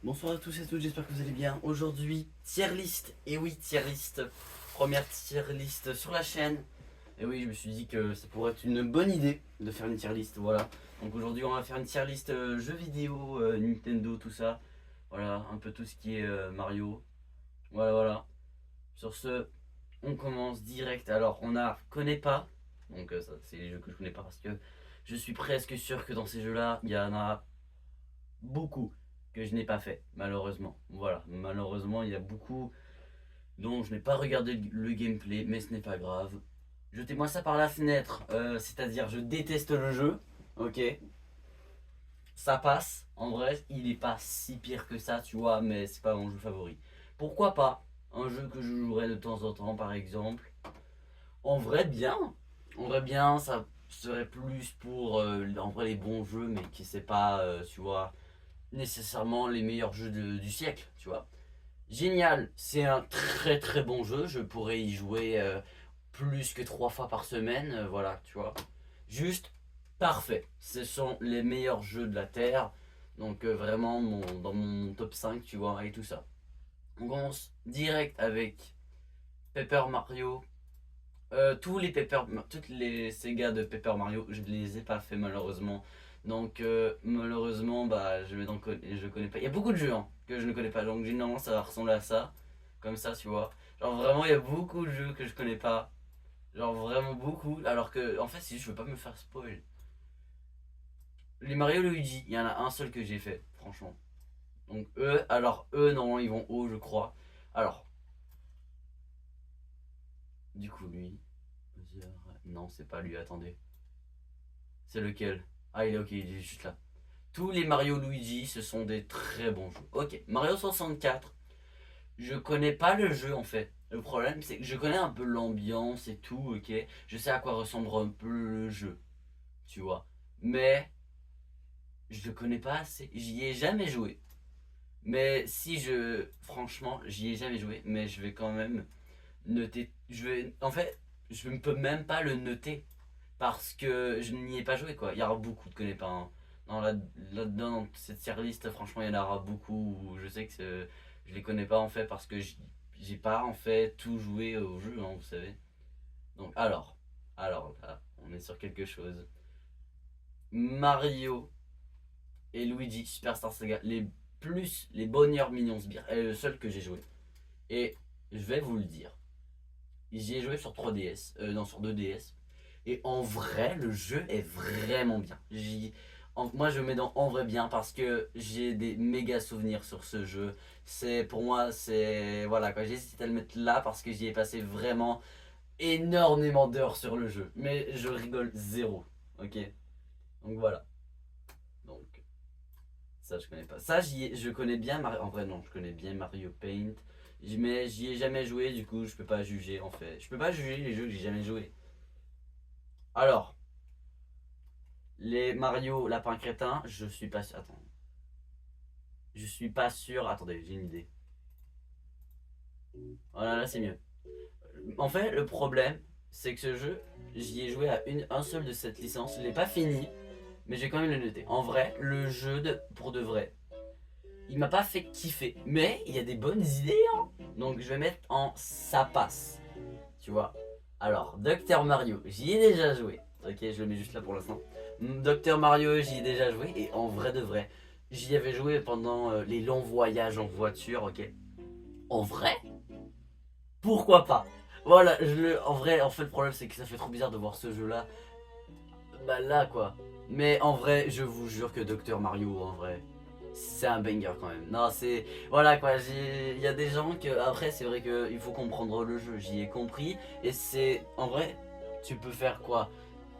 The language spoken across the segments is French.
Bonsoir à tous et à toutes, j'espère que vous allez bien. Aujourd'hui, tier list. Et oui, tier list. Première tier list sur la chaîne. Et oui, je me suis dit que ça pourrait être une bonne idée de faire une tier list. Voilà. Donc aujourd'hui, on va faire une tier list jeux vidéo, Nintendo, tout ça. Voilà, un peu tout ce qui est Mario. Voilà, voilà. Sur ce, on commence direct. Alors, on a connaît pas. Donc, ça, c'est les jeux que je connais pas parce que je suis presque sûr que dans ces jeux-là, il y en a beaucoup que je n'ai pas fait, malheureusement. Voilà, malheureusement, il y a beaucoup dont je n'ai pas regardé le gameplay, mais ce n'est pas grave. Jetez-moi ça par la fenêtre, c'est-à-dire je déteste le jeu, ok. Ça passe, en vrai, il est pas si pire que ça, tu vois, mais c'est pas mon jeu favori. Pourquoi pas un jeu que je jouerais de temps en temps, par exemple. En vrai, bien. En vrai, bien, ça serait plus pour en vrai les bons jeux, mais qui c'est pas, tu vois, nécessairement les meilleurs jeux du siècle, tu vois. Génial, c'est un très très bon jeu, je pourrais y jouer plus que 3 fois par semaine, voilà, tu vois. Juste parfait, ce sont les meilleurs jeux de la Terre, donc vraiment dans mon top 5, tu vois, et tout ça. On commence direct avec Paper Mario. Toutes les Sega de Paper Mario, je ne les ai pas fait malheureusement. Donc malheureusement, bah, je connais pas. Il y a beaucoup de jeux hein, que je ne connais pas. Donc généralement, ça va ressembler à ça. Comme ça, tu vois. Genre vraiment, il y a beaucoup de jeux que je connais pas. Genre vraiment beaucoup. Alors que, en fait, si je veux pas me faire spoil. Les Mario Luigi, il y en a un seul que j'ai fait, franchement. Donc eux, normalement, ils vont haut, je crois. Alors, du coup, lui. Non, c'est pas lui, attendez. C'est lequel? Ah, il est ok, il est juste là. Tous les Mario Luigi, ce sont des très bons jeux. Ok, Mario 64, je connais pas le jeu en fait. Le problème, c'est que je connais un peu l'ambiance et tout, ok. Je sais à quoi ressemble un peu le jeu, tu vois. Mais je le connais pas assez. J'y ai jamais joué. Mais si je. Franchement, j'y ai jamais joué. Mais je vais quand même noter. En fait, je ne peux même pas le noter. Parce que je n'y ai pas joué quoi. Il y aura beaucoup de connais pas. Hein. Là-dedans, dans cette tier list, franchement, il y en aura beaucoup où je sais que je les connais pas en fait parce que j'ai pas en fait tout joué au jeu, hein, vous savez. Donc, alors là, on est sur quelque chose. Mario et Luigi Superstar Saga, les bonheurs mignons sbires, est le seul que j'ai joué. Et je vais vous le dire, j'y ai joué sur 3DS, non, sur 2DS. Et en vrai, le jeu est vraiment bien. Moi, je mets dans en vrai bien parce que j'ai des méga souvenirs sur ce jeu. Pour moi, c'est. Voilà, quoi. J'hésite à le mettre là parce que j'y ai passé vraiment énormément d'heures sur le jeu. Mais je rigole zéro. Ok. Donc voilà. Donc, ça, je connais pas. Je connais bien Mario. En vrai, non, je connais bien Mario Paint. Mais j'y ai jamais joué, du coup, je peux pas juger en fait. Je peux pas juger les jeux que j'ai jamais joué. Alors, les Mario Lapin Crétin, je suis pas sûr. Attends. Je suis pas sûr. Attendez, j'ai une idée. Voilà, là c'est mieux. En fait, le problème, c'est que ce jeu, j'y ai joué à un seul de cette licence. Je l'ai pas fini, mais j'ai quand même le noté. En vrai, le jeu, pour de vrai, il m'a pas fait kiffer. Mais il y a des bonnes idées, hein. Donc je vais mettre en ça passe. Tu vois. Alors, Docteur Mario, j'y ai déjà joué. Ok, je le mets juste là pour l'instant. Docteur Mario, j'y ai déjà joué. Et en vrai de vrai, j'y avais joué pendant les longs voyages en voiture, ok. En vrai, pourquoi pas. Voilà, en vrai, en fait, le problème, c'est que ça fait trop bizarre de voir ce jeu-là. Bah là, quoi. Mais en vrai, je vous jure que Docteur Mario, en vrai, c'est un banger quand même. Non, c'est. Voilà, quoi. Il y a des gens que. Après, c'est vrai qu'il faut comprendre le jeu. J'y ai compris. Et c'est. En vrai, tu peux faire quoi,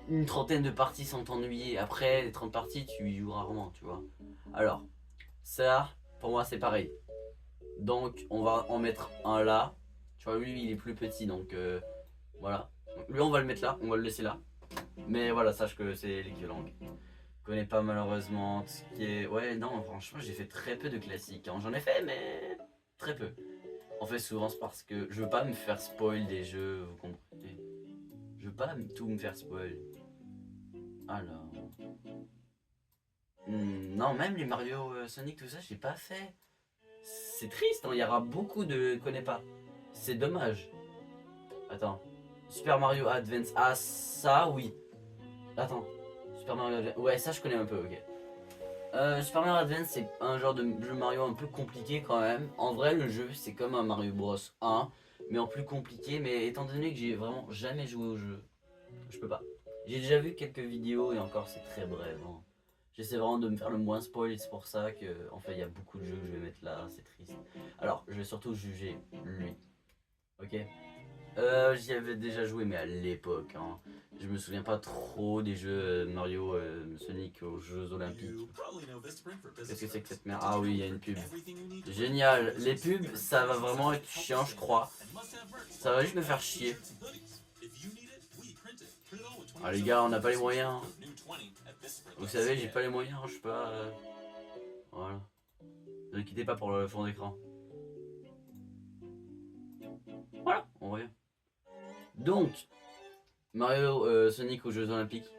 une trentaine de parties sans t'ennuyer. Après, les 30 parties, tu y joues rarement, tu vois. Alors, ça, pour moi, c'est pareil. Donc, on va en mettre un là. Tu vois, lui, il est plus petit, donc voilà. Donc, lui, on va le mettre là, on va le laisser là. Mais voilà, sache que c'est l'équivalent. Je connais pas malheureusement ce qui est. Ouais, non, franchement, j'ai fait très peu de classiques. Hein. J'en ai fait, mais très peu. En fait, souvent, c'est parce que je veux pas me faire spoil des jeux, vous comprenez. Je veux pas tout me faire spoil. Alors. Non, même les Mario Sonic, tout ça, j'ai pas fait. C'est triste, hein, il y aura beaucoup de connais pas. C'est dommage. Attends. Super Mario Advance. Ah, ça, oui. Attends. Super Mario Advance. Ouais, ça, je connais un peu, ok. Super Mario Advance, c'est un genre de jeu Mario un peu compliqué quand même. En vrai, le jeu, c'est comme un Mario Bros 1, mais en plus compliqué. Mais étant donné que j'ai vraiment jamais joué au jeu, je peux pas. J'ai déjà vu quelques vidéos et encore, c'est très bref, hein. J'essaie vraiment de me faire le moins spoil, c'est pour ça que, en fait, il y a beaucoup de jeux que je vais mettre là, c'est triste. Alors, je vais surtout juger lui, ok. J'y avais déjà joué, mais à l'époque, hein. Je me souviens pas trop des jeux Mario, Sonic aux Jeux Olympiques. Qu'est-ce que c'est que cette merde? Ah oui, il y a une pub. Génial. Les pubs, ça va vraiment être chiant, je crois. Ça va juste me faire chier. Ah les gars, on n'a pas les moyens. Vous savez, j'ai pas les moyens, je sais pas. Voilà. Ne quittez pas pour le fond d'écran. Voilà, on revient. Donc, Mario Sonic aux Jeux Olympiques.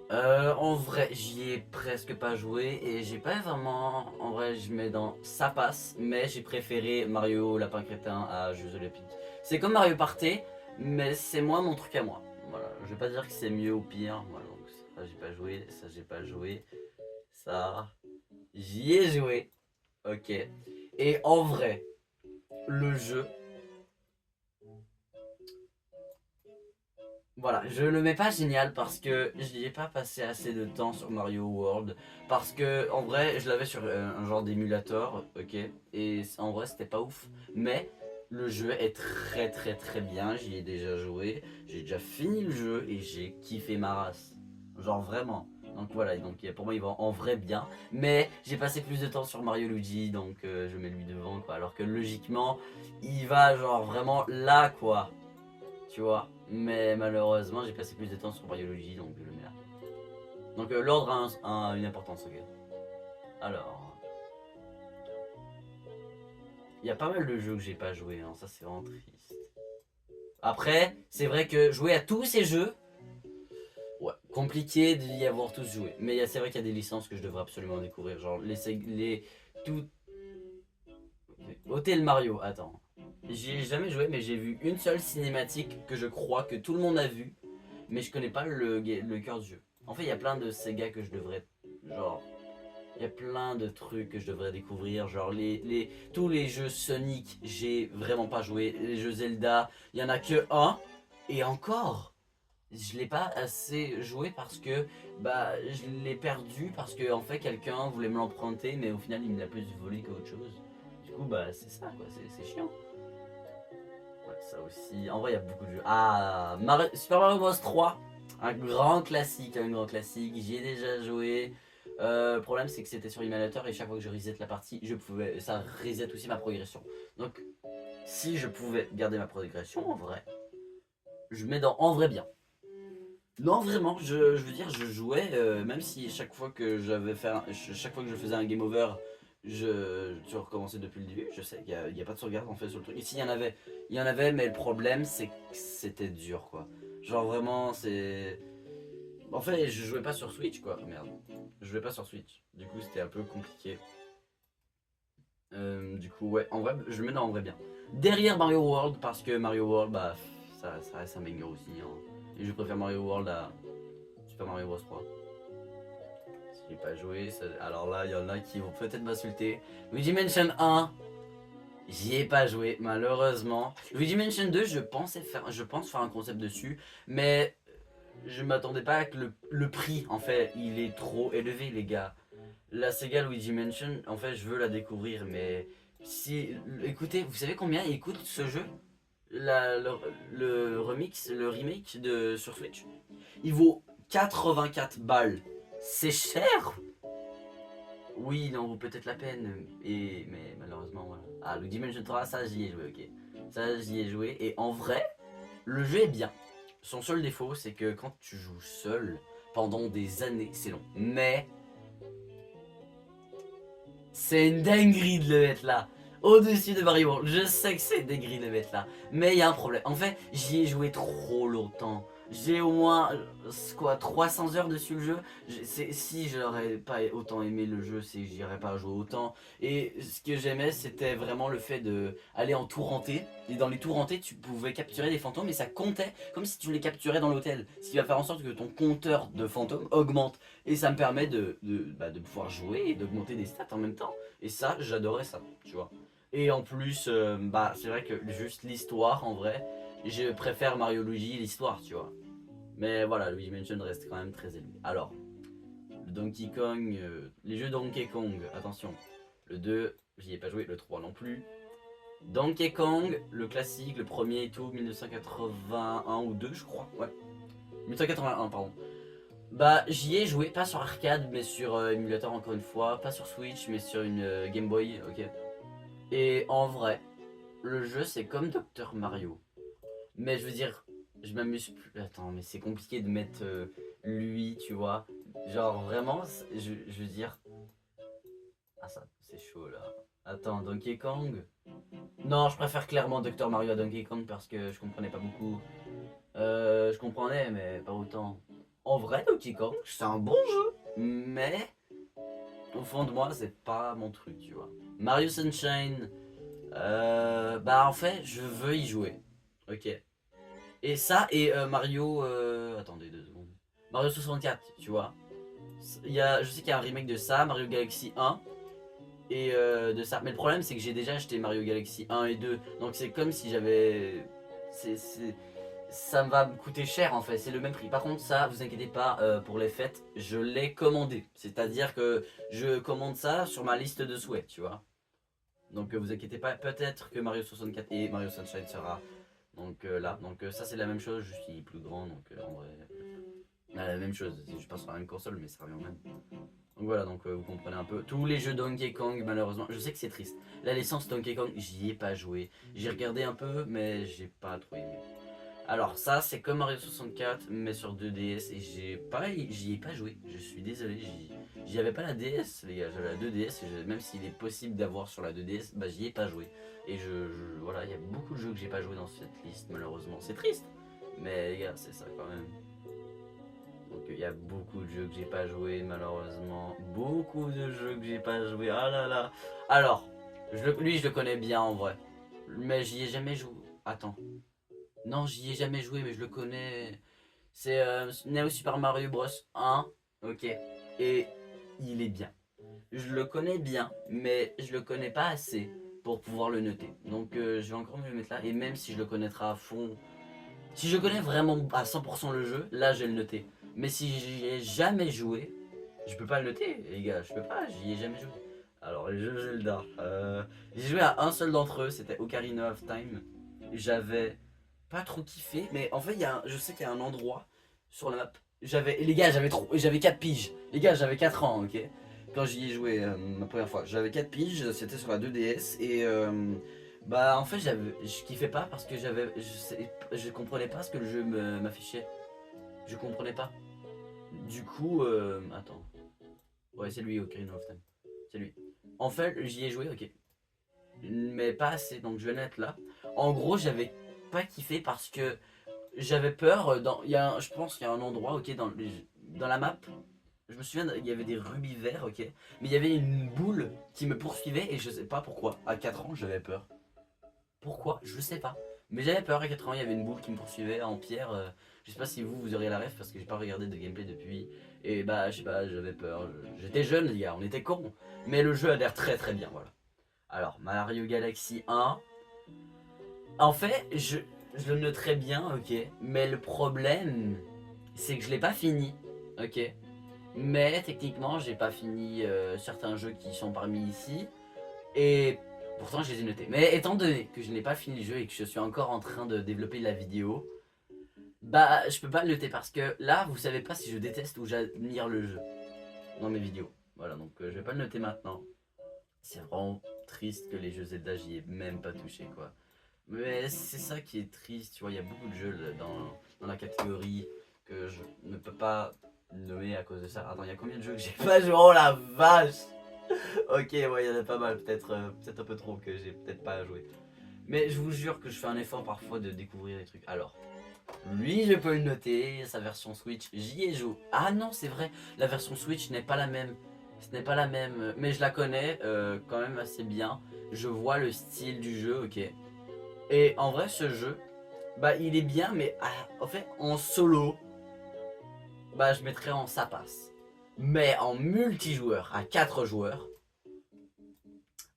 En vrai, j'y ai presque pas joué et j'ai pas vraiment. En vrai, je mets dans ça passe, mais j'ai préféré Mario Lapin Crétin à Jeux Olympiques. C'est comme Mario Party, mais c'est moins mon truc à moi. Voilà, je vais pas dire que c'est mieux ou pire. Voilà, donc ça j'ai pas joué, ça j'ai pas joué, ça j'y ai joué. Ok. Et en vrai, le jeu. Voilà, je le mets pas génial parce que j'y ai pas passé assez de temps sur Mario World. Parce que en vrai, je l'avais sur un genre d'émulateur, ok. Et en vrai, c'était pas ouf. Mais le jeu est très très très bien. J'y ai déjà joué. J'ai déjà fini le jeu et j'ai kiffé ma race. Genre vraiment. Donc voilà, donc pour moi il va en vrai bien. Mais j'ai passé plus de temps sur Mario Luigi, donc je mets lui devant quoi. Alors que logiquement, il va genre vraiment là quoi. Tu vois. Mais malheureusement, j'ai passé plus de temps sur Biologie, donc je le mets là. Donc l'ordre a une importance, ok. Alors, il y a pas mal de jeux que j'ai pas joué, hein. Ça c'est vraiment triste. Après, c'est vrai que jouer à tous ces jeux, ouais, compliqué d'y avoir tous joué. Mais c'est vrai qu'il y a des licences que je devrais absolument découvrir, genre tout. Hotel Mario, attends. J'y ai jamais joué, mais j'ai vu une seule cinématique que je crois que tout le monde a vu, mais je connais pas le cœur du jeu. En fait, il y a plein de Sega que je devrais. Genre, il y a plein de trucs que je devrais découvrir. Genre, tous les jeux Sonic, j'ai vraiment pas joué. Les jeux Zelda, il y en a que un. Et encore, je l'ai pas assez joué parce que bah je l'ai perdu parce que en fait quelqu'un voulait me l'emprunter, mais au final il me l'a plus volé qu'autre chose. Du coup, bah c'est ça quoi, c'est chiant. Ouais, ça aussi. En vrai, il y a beaucoup de jeux. Ah, Super Mario Bros 3, un grand classique, un grand classique. J'y ai déjà joué. Le problème, c'est que c'était sur l'émulateur et chaque fois que je reset la partie, ça reset aussi ma progression. Donc, si je pouvais garder ma progression en vrai, je mets dans en vrai bien. Non, vraiment, je veux dire, je jouais, même si chaque fois que chaque fois que je faisais un game over, tu recommençais depuis le début. Je sais qu'il y a pas de sauvegarde en fait sur le truc. Ici, il y en avait, mais le problème, c'est que c'était dur quoi. Genre vraiment, c'est. En fait, je jouais pas sur Switch quoi, merde. Je jouais pas sur Switch. Du coup, c'était un peu compliqué. Du coup, ouais, en vrai, je le mets dans en vrai bien. Derrière Mario World, parce que Mario World, bah, ça reste un banger aussi, hein. Et je préfère Mario World à Super Mario Bros 3. Si j'ai pas joué, alors là, il y en a qui vont peut-être m'insulter. Luigi Mansion 1, j'y ai pas joué, malheureusement. Luigi Mansion 2, je pense faire un concept dessus, mais je m'attendais pas à que le prix, en fait, il est trop élevé, les gars. La Sega Luigi Mansion, en fait, je veux la découvrir, mais si, écoutez, vous savez combien il coûte ce jeu? Le remake sur Switch, il vaut 84 balles. C'est cher. Oui, il en vaut peut-être la peine, mais malheureusement, voilà. Ah, Luigi Mansion 3, ça j'y ai joué, ok. Ça j'y ai joué, et en vrai, le jeu est bien. Son seul défaut, c'est que quand tu joues seul, pendant des années, c'est long. Mais c'est une dinguerie de le mettre là. Au-dessus de Mario World. Je sais que c'est une dinguerie de le mettre là. Mais il y a un problème. En fait, j'y ai joué trop longtemps. J'ai au moins quoi 300 heures dessus le jeu. Si j'aurais pas autant aimé le jeu, c'est que j'irais pas jouer autant. Et ce que j'aimais, c'était vraiment le fait de aller en tour hanté. Et dans les tours hantés, tu pouvais capturer des fantômes et ça comptait comme si tu les capturais dans l'hôtel. Ce qui va faire en sorte que ton compteur de fantômes augmente. Et ça me permet de pouvoir jouer et d'augmenter des stats en même temps. Et ça, j'adorais ça, tu vois. Et en plus, c'est vrai que juste l'histoire en vrai, je préfère Mario Luigi l'histoire, tu vois. Mais voilà, Luigi Mansion reste quand même très élevé. Alors, le Donkey Kong, les jeux Donkey Kong, attention. Le 2, j'y ai pas joué, le 3 non plus. Donkey Kong, le classique, le premier et tout, 1981 ou 2 je crois, ouais. 1981, pardon. Bah, j'y ai joué, pas sur arcade, mais sur émulateur encore une fois. Pas sur Switch, mais sur une Game Boy, ok. Et en vrai, le jeu c'est comme Dr Mario. Mais je veux dire, je m'amuse plus. Attends, mais c'est compliqué de mettre lui, tu vois. Genre vraiment, je veux dire. Ah, ça, c'est chaud là. Attends, Donkey Kong. Non, je préfère clairement Dr Mario à Donkey Kong parce que je comprenais pas beaucoup. Je comprenais, mais pas autant. En vrai, Donkey Kong, c'est un bon jeu. Mais au fond de moi, c'est pas mon truc, tu vois. Mario Sunshine. Bah en fait, je veux y jouer. Ok. Et ça, et Mario. Attendez 2 secondes. Mario 64, tu vois. Je sais qu'il y a un remake de ça, Mario Galaxy 1. Et de ça. Mais le problème, c'est que j'ai déjà acheté Mario Galaxy 1 et 2. Donc c'est comme si j'avais. Ça me va me coûter cher en fait, c'est le même prix. Par contre, ça, vous inquiétez pas, pour les fêtes, je l'ai commandé. C'est-à-dire que je commande ça sur ma liste de souhaits, tu vois. Donc vous inquiétez pas, peut-être que Mario 64 et Mario Sunshine sera donc là. Donc ça, c'est la même chose, juste il est plus grand. Donc en vrai, la même chose. Je passe sur la même console, mais ça revient au même. Donc voilà, donc vous comprenez un peu. Tous les jeux Donkey Kong, malheureusement, je sais que c'est triste. La licence Donkey Kong, j'y ai pas joué. J'ai regardé un peu, mais j'ai pas trop aimé. Alors ça, c'est comme Mario 64, mais sur 2DS, et j'y ai pas joué. Je suis désolé, j'y avais pas la DS, les gars. J'avais la 2DS, et même s'il est possible d'avoir sur la 2DS, bah j'y ai pas joué. Et voilà, il y a beaucoup de jeux que j'ai pas joué dans cette liste, malheureusement. C'est triste, mais les gars, c'est ça quand même. Donc il y a beaucoup de jeux que j'ai pas joué malheureusement. Beaucoup de jeux que j'ai pas joué. Ah là là. Alors, lui je le connais bien en vrai. Mais j'y ai jamais joué. Attends. Non, j'y ai jamais joué mais je le connais. C'est Neo Super Mario Bros 1. Ok. Et il est bien. Je le connais bien, mais je le connais pas assez pour pouvoir le noter. Donc je vais encore me le mettre là. Et même si je le connaîtrai à fond, si je connais vraiment à 100% le jeu, là je vais le noter. Mais si j'y ai jamais joué, je peux pas le noter, les gars, je peux pas, j'y ai jamais joué. Alors les jeux Zelda, j'ai joué à un seul d'entre eux, c'était Ocarina of Time. J'avais pas trop kiffé, mais en fait je sais qu'il y a un endroit sur la map. Les gars, j'avais 4 piges. Les gars, j'avais 4 ans, ok. Quand j'y ai joué ma première fois, j'avais 4 piges, c'était sur la 2DS et bah en fait je kiffais pas parce que je comprenais pas ce que le jeu m'affichait. Je comprenais pas. Du coup, attends. Ouais, c'est lui, Ocarina of Time. C'est lui. En fait, j'y ai joué, ok. Mais pas assez, donc je vais le mettre là. En gros, j'avais pas kiffé parce que j'avais peur. Je pense qu'il y a un endroit, ok, dans la map. Je me souviens, il y avait des rubis verts, ok. Mais il y avait une boule qui me poursuivait et je sais pas pourquoi. À 4 ans, j'avais peur. Pourquoi? Je sais pas. Mais j'avais peur à 4 ans, il y avait une boule qui me poursuivait en pierre. Je sais pas si vous auriez la ref parce que j'ai pas regardé de gameplay depuis. Et bah, je sais pas, j'avais peur. J'étais jeune, les gars, on était cons. Mais le jeu a l'air très très bien, voilà. Alors, Mario Galaxy 1. En fait, je le noterais bien, ok. Mais le problème, c'est que je l'ai pas fini, ok. Mais techniquement, j'ai pas fini certains jeux qui sont parmi ici. Et pourtant, je les ai notés. Mais étant donné que je n'ai pas fini le jeu et que je suis encore en train de développer la vidéo, bah, je peux pas le noter parce que là, vous savez pas si je déteste ou j'admire le jeu dans mes vidéos. Voilà, donc je vais pas le noter maintenant. C'est vraiment triste que les jeux Zelda, j'y ai même pas touché, quoi. Mais c'est ça qui est triste, tu vois, il y a beaucoup de jeux là, dans la catégorie que je ne peux pas nommer à cause de ça. Attends, il y a combien de jeux que j'ai pas joué? Oh la vache! Ok, ouais, il y en a pas mal, peut-être un peu trop que j'ai peut-être pas joué. Mais je vous jure que je fais un effort parfois de découvrir des trucs. Alors, lui je peux le noter, sa version Switch, j'y ai joué. Ah non c'est vrai, la version Switch n'est pas la même. Ce n'est pas la même, mais je la connais quand même assez bien. Je vois le style du jeu, ok. Et en vrai ce jeu, bah il est bien mais en fait en solo, bah je mettrais en ça passe. Mais en multijoueur, à 4 joueurs,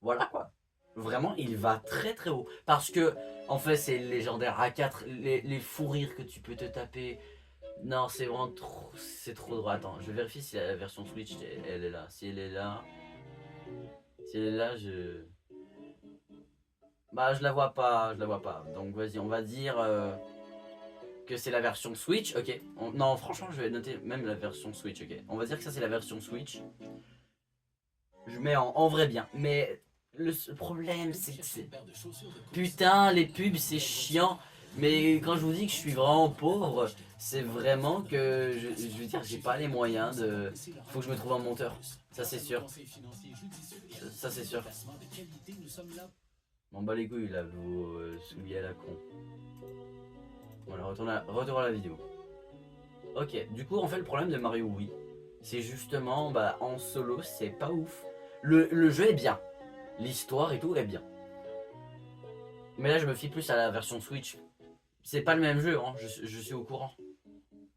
voilà quoi. Vraiment, il va très très haut. Parce que, en fait, c'est légendaire. À 4 les fous rires que tu peux te taper. Non, c'est vraiment trop. C'est trop drôle. Attends, je vérifie si la version Switch elle est là. Si elle est là. Si elle est là, je. Bah, je la vois pas. Je la vois pas. Donc, vas-y, on va dire que c'est la version Switch. Ok. Non, franchement, je vais noter même la version Switch. Ok. On va dire que ça, c'est la version Switch. Je mets en vrai bien. Mais le problème, c'est que c'est. Putain, les pubs, c'est chiant. Mais quand je vous dis que je suis vraiment pauvre, c'est vraiment que je veux dire, j'ai pas les moyens de. Faut que je me trouve un monteur. Ça, c'est sûr. Ça, c'est sûr. M'en bats les couilles là, vous souillez à la con. Voilà, retour à la vidéo. Ok, du coup, en fait, le problème de Mario Wii, c'est justement, bah, en solo, c'est pas ouf. Le jeu est bien. L'histoire et tout est bien. Mais là, je me fie plus à la version Switch. C'est pas le même jeu, hein, je suis au courant.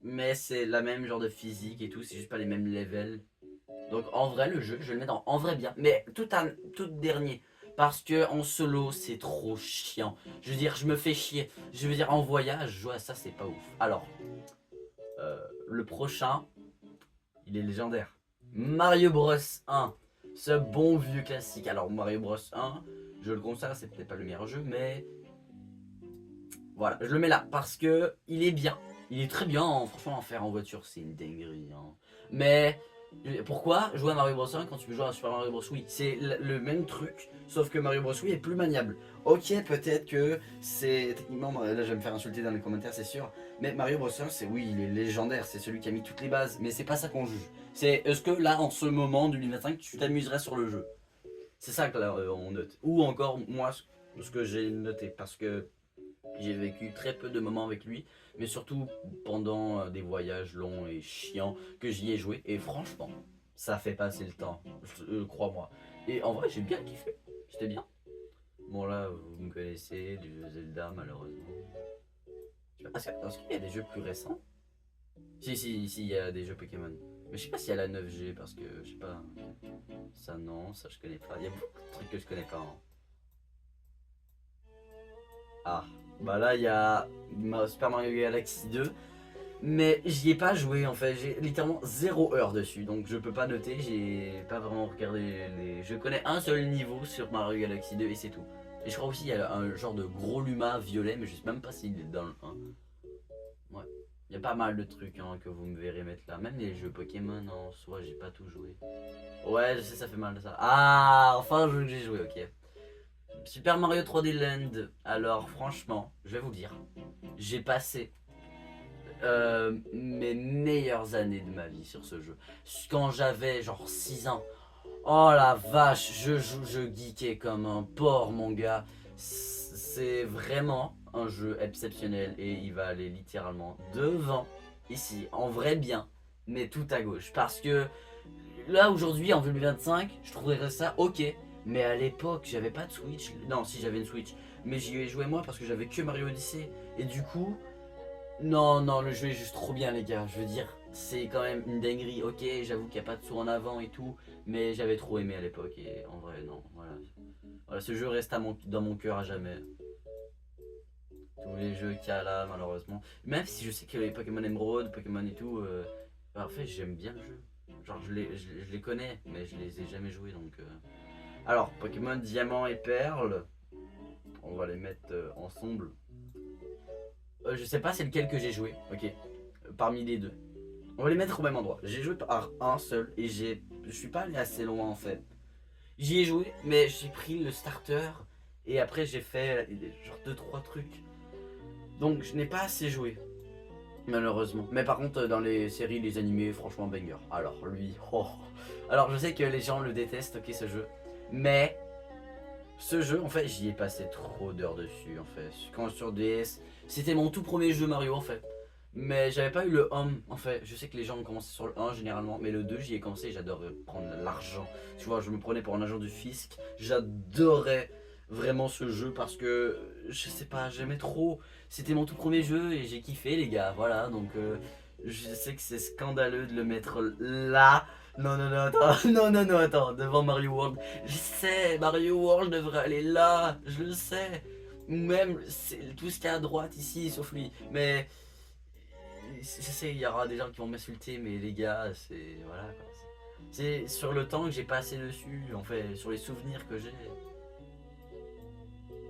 Mais c'est la même genre de physique et tout, c'est juste pas les mêmes levels. Donc en vrai, le jeu, je vais le mettre en vrai bien. Mais tout dernier. Parce que en solo, c'est trop chiant. Je veux dire, je me fais chier. Je veux dire, en voyage, jouer à ça, c'est pas ouf. Alors, le prochain, il est légendaire. Mario Bros 1. Ce bon vieux classique. Alors, Mario Bros 1, je le considère, c'est peut-être pas le meilleur jeu, mais voilà, je le mets là parce que il est bien. Il est très bien, hein. Franchement, en faire en voiture, c'est une dinguerie. Hein. Mais pourquoi jouer à Mario Bros 1 quand tu peux jouer à Super Mario Bros Wii? C'est le même truc, sauf que Mario Bros Wii est plus maniable. Ok, peut-être que c'est techniquement, là je vais me faire insulter dans les commentaires, c'est sûr. Mais Mario Bros 1, c'est oui, il est légendaire, c'est celui qui a mis toutes les bases. Mais c'est pas ça qu'on juge. C'est est-ce que là, en ce moment 2025, tu t'amuserais sur le jeu? C'est ça que là on note. Ou encore moi, ce que j'ai noté, parce que j'ai vécu très peu de moments avec lui, mais surtout pendant des voyages longs et chiants que j'y ai joué. Et franchement, ça fait passer le temps, crois-moi. Et en vrai, j'ai bien kiffé. C'était bien. Bon là, vous me connaissez, du jeu Zelda malheureusement. Est-ce qu'il y a des jeux plus récents? Si, il y a des jeux Pokémon. Mais je sais pas s'il y a la 9G parce que je sais pas. Ça non, ça je connais pas. Il y a beaucoup de trucs que je connais pas. Hein. Ah, bah là il y a Super Mario Galaxy 2, mais j'y ai pas joué en fait, j'ai littéralement 0 heure dessus, donc je peux pas noter, j'ai pas vraiment regardé les... Je connais un seul niveau sur Mario Galaxy 2 et c'est tout. Et je crois aussi il y a un genre de gros Luma violet, mais je sais même pas s'il est dans le 1. Ouais, il y a pas mal de trucs hein, que vous me verrez mettre là, même les jeux Pokémon en soi, j'ai pas tout joué. Ouais, je sais, ça fait mal ça. Ah, enfin un jeu que j'ai joué, ok. Super Mario 3D Land, alors franchement, je vais vous dire, j'ai passé mes meilleures années de ma vie sur ce jeu. Quand j'avais genre 6 ans, oh la vache, je geekais comme un porc mon gars. C'est vraiment un jeu exceptionnel et il va aller littéralement devant, ici, en vrai bien, mais tout à gauche. Parce que là aujourd'hui en 2025 je trouverais ça ok, mais à l'époque j'avais pas de Switch, non si j'avais une Switch, mais j'y ai joué moi parce que j'avais que Mario Odyssey et du coup non le jeu est juste trop bien les gars, je veux dire c'est quand même une dinguerie, ok j'avoue qu'il n'y a pas de saut en avant et tout, mais j'avais trop aimé à l'époque et en vrai non voilà ce jeu reste dans mon cœur à jamais. Tous les jeux qu'il y a là malheureusement, même si je sais que les Pokémon Emerald, Pokémon et tout, en fait j'aime bien le jeu. Genre je les connais, mais je les ai jamais joués donc. Alors, Pokémon Diamant et Perle, on va les mettre ensemble. Je sais pas c'est lequel que j'ai joué, ok. Parmi les deux. On va les mettre au même endroit. J'ai joué par un seul et je suis pas allé assez loin en fait. J'y ai joué, mais j'ai pris le starter et après j'ai fait genre 2-3 trucs. Donc je n'ai pas assez joué. Malheureusement. Mais par contre, dans les séries, les animés, franchement, banger. Alors, lui, oh. Alors, je sais que les gens le détestent, ok, ce jeu. Mais, Ce jeu, en fait, j'y ai passé trop d'heures dessus, en fait. Quand sur DS, c'était mon tout premier jeu Mario, en fait. Mais j'avais pas eu le 1, en fait. Je sais que les gens ont commencé sur le 1 généralement, mais le 2, j'y ai commencé et j'adorais prendre l'argent. Tu vois, je me prenais pour un agent du fisc. J'adorais vraiment ce jeu parce que, je sais pas, j'aimais trop. C'était mon tout premier jeu et j'ai kiffé, les gars. Voilà, donc je sais que c'est scandaleux de le mettre là. Non, non, non, attends, non, non, non, attends, devant Mario World. Je sais, Mario World devrait aller là, je le sais. Ou même tout ce qu'il y a à droite ici, sauf lui. Mais je sais, il y aura des gens qui vont m'insulter, mais les gars, c'est. Voilà quoi. C'est sur le temps que j'ai passé dessus, en fait, sur les souvenirs que j'ai.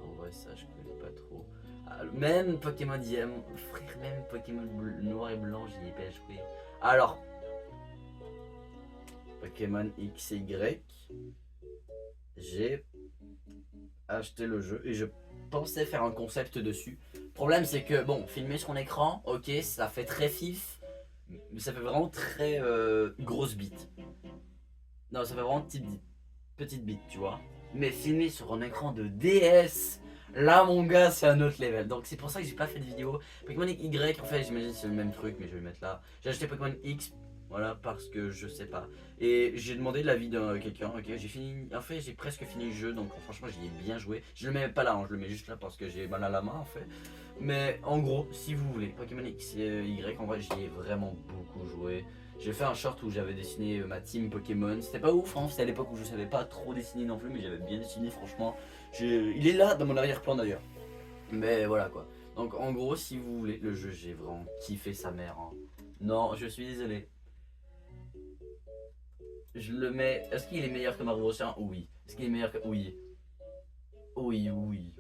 En vrai, ça, je connais pas trop. Ah, même Pokémon Diamant, frère, même Pokémon Noir et Blanc, j'y ai pas joué. Alors, Pokémon X et Y, j'ai acheté le jeu et je pensais faire un concept dessus. Le problème c'est que bon, filmer sur un écran, ok, ça fait très fif, mais ça fait vraiment très grosse bite. Non, ça fait vraiment petite bite, tu vois. Mais filmer sur un écran de DS, là mon gars, c'est un autre level. Donc c'est pour ça que j'ai pas fait de vidéo. Pokémon Y, en fait, j'imagine que c'est le même truc, mais je vais le mettre là. J'ai acheté Pokémon X, voilà, parce que je sais pas. Et j'ai demandé l'avis de quelqu'un, ok, j'ai fini. En fait, j'ai presque fini le jeu, donc franchement, j'y ai bien joué. Je le mets pas là, hein, je le mets juste là parce que j'ai mal à la main, en fait. Mais en gros, si vous voulez, Pokémon X et Y, en vrai, j'y ai vraiment beaucoup joué. J'ai fait un short où j'avais dessiné ma team Pokémon. C'était pas ouf, hein, c'était à l'époque où je savais pas trop dessiner non plus, mais j'avais bien dessiné, franchement. Il est là dans mon arrière-plan d'ailleurs. Mais voilà quoi. Donc en gros, si vous voulez, le jeu, j'ai vraiment kiffé sa mère. Hein. Non, je suis désolé. Je le mets. Est-ce qu'il est meilleur que Mario Bros 1? Oui. Est-ce qu'il est meilleur que. Oui. Oui, oui, oui.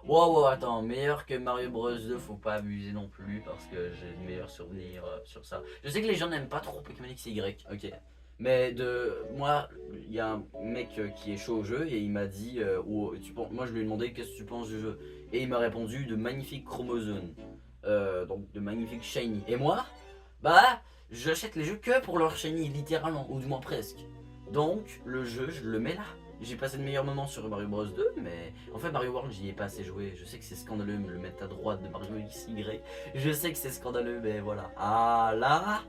Wow, wow, attends, meilleur que Mario Bros 2, faut pas abuser non plus parce que j'ai de meilleurs souvenirs sur ça. Je sais que les gens n'aiment pas trop Pokémon X et Y, ok. Mais moi, il y a un mec qui est chaud au jeu et il m'a dit, moi je lui ai demandé qu'est-ce que tu penses du jeu. Et il m'a répondu de magnifiques chromosomes, donc de magnifiques shiny. Et moi, bah, j'achète les jeux que pour leur shiny, littéralement, ou du moins presque. Donc, le jeu, je le mets là. J'ai passé de meilleurs moments sur Mario Bros 2, mais en fait Mario World j'y ai pas assez joué. Je sais que c'est scandaleux de me le mettre à droite de Mario XY. Je sais que c'est scandaleux, mais voilà. Ah là